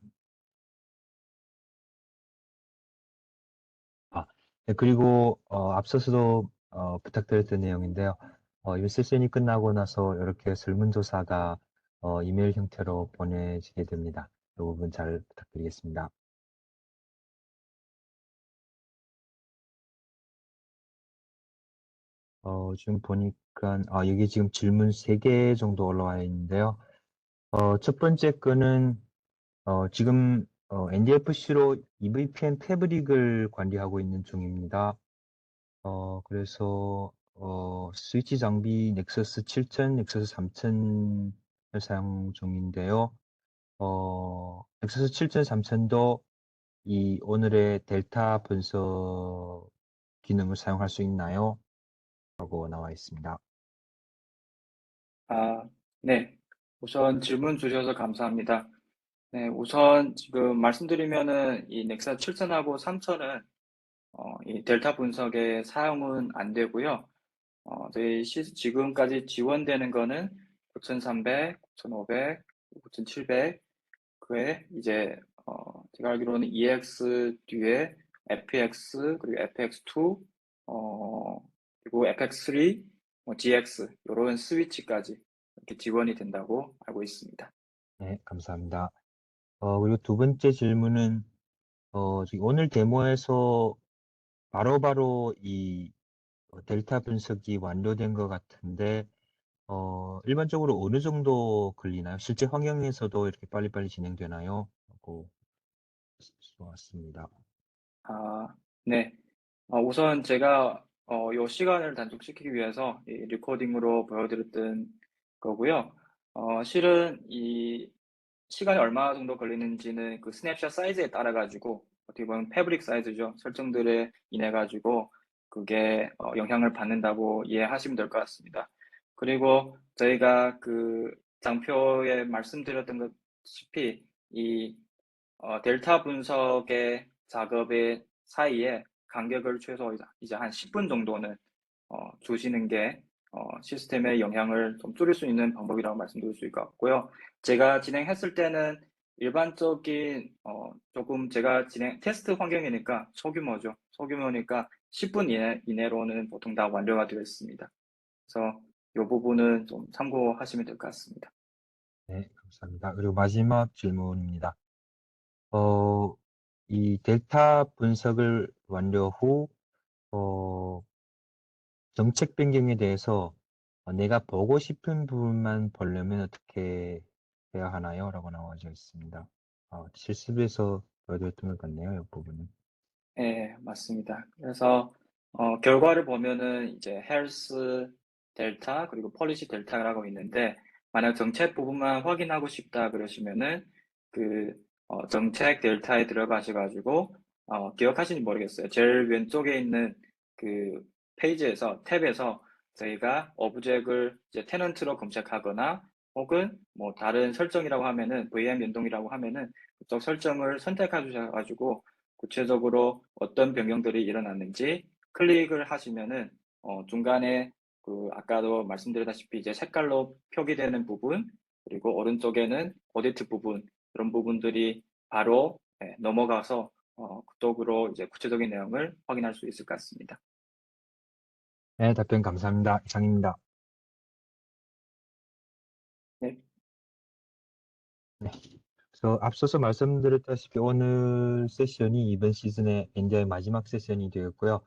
네, 그리고 앞서서도 부탁드렸던 내용인데요. 이 세션이 끝나고 나서 이렇게 설문조사가 이메일 형태로 보내지게 됩니다. 이 부분 잘 부탁드리겠습니다. 지금 보니까, 여기 지금 질문 3개 정도 올라와 있는데요. 첫 번째 거는, 지금, NDFC로 EVPN 패브릭을 관리하고 있는 중입니다. 그래서, 스위치 장비 넥서스 7000, 넥서스 3000을 사용 중인데요. 넥서스 7000, 3000도 이 오늘의 델타 분석 기능을 사용할 수 있나요? 라고 나와 있습니다. 아, 네. 우선 질문 주셔서 감사합니다. 네, 우선 지금 말씀드리면은 이 넥사 7000하고 3000은 이 델타 분석에 사용은 안 되고요. 저희 지금까지 지원되는 거는 9300, 9500, 9700, 그에 이제 제가 알기로는 EX 뒤에 FX 그리고 FX2 그리고 FX3, GX 이런 스위치까지 이렇게 지원이 된다고 알고 있습니다. 네, 감사합니다. 그리고 두 번째 질문은, 지금 오늘 데모에서 바로바로 이 델타 분석이 완료된 것 같은데, 일반적으로 어느 정도 걸리나요? 실제 환경에서도 이렇게 빨리빨리 진행되나요? 하고 왔습니다. 아, 네. 우선 제가 요 시간을 단축시키기 위해서 이 리코딩으로 보여드렸던 거고요. 실은 이 시간이 얼마 정도 걸리는지는 그 스냅샷 사이즈에 따라 가지고 어떻게 보면 패브릭 사이즈죠. 설정들에 인해 가지고 그게 영향을 받는다고 이해하시면 될 것 같습니다. 그리고 저희가 그 장표에 말씀드렸던 것다시피 이 델타 분석의 작업의 사이에 간격을 최소 이제 한 10분 정도는 두시는 게 시스템의 영향을 좀 줄일 수 있는 방법이라고 말씀드릴 수 있을 것 같고요. 제가 진행했을 때는 일반적인 조금 제가 테스트 환경이니까 소규모죠. 소규모니까 10분 이내로는 보통 다 완료가 되어 있습니다. 그래서 이 부분은 좀 참고하시면 될 것 같습니다. 네, 감사합니다. 그리고 마지막 질문입니다. 어, 이 델타 분석을 완료 후, 어, 정책 변경에 대해서 내가 보고 싶은 부분만 보려면 어떻게 해야 하나요? 라고 나와져 있습니다. 실습에서 보여드렸던 것 같네요, 이 부분은. 네, 맞습니다. 그래서 결과를 보면은 이제 헬스 델타 그리고 폴리시 델타라고 있는데 만약 정책 부분만 확인하고 싶다 그러시면은 그 정책 델타에 들어가셔 가지고 기억하시는지 모르겠어요. 제일 왼쪽에 있는 그 페이지에서 탭에서 저희가 오브젝을 이제 테넌트로 검색하거나 혹은 뭐 다른 설정이라고 하면은 VM 연동이라고 하면은 그쪽 설정을 선택해 주셔 가지고 구체적으로 어떤 변경들이 일어났는지 클릭을 하시면은 중간에 그 아까도 말씀드렸다시피 이제 색깔로 표기되는 부분 그리고 오른쪽에는 오디트 부분 그런 부분들이 바로 넘어가서 그쪽으로 이제 구체적인 내용을 확인할 수 있을 것 같습니다. 네, 답변 감사합니다. 이상입니다. 네, 네. 그래서 앞서서 말씀드렸다시피 오늘 세션이 이번 시즌의 엔저의 마지막 세션이 되었고요.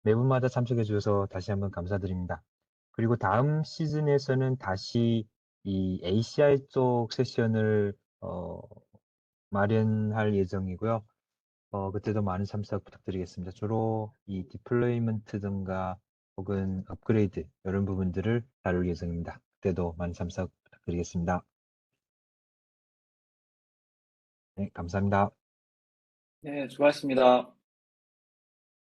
매분마다 참석해 주셔서 다시 한번 감사드립니다. 그리고 다음 시즌에서는 다시 이 ACI 쪽 세션을 마련할 예정이고요. 그때도 많은 참석 부탁드리겠습니다. 주로 이 디플로이먼트 등과 혹은 업그레이드 이런 부분들을 다룰 예정입니다. 그때도 많은 참석 부탁드리겠습니다. 네, 감사합니다. 네, 수고하셨습니다.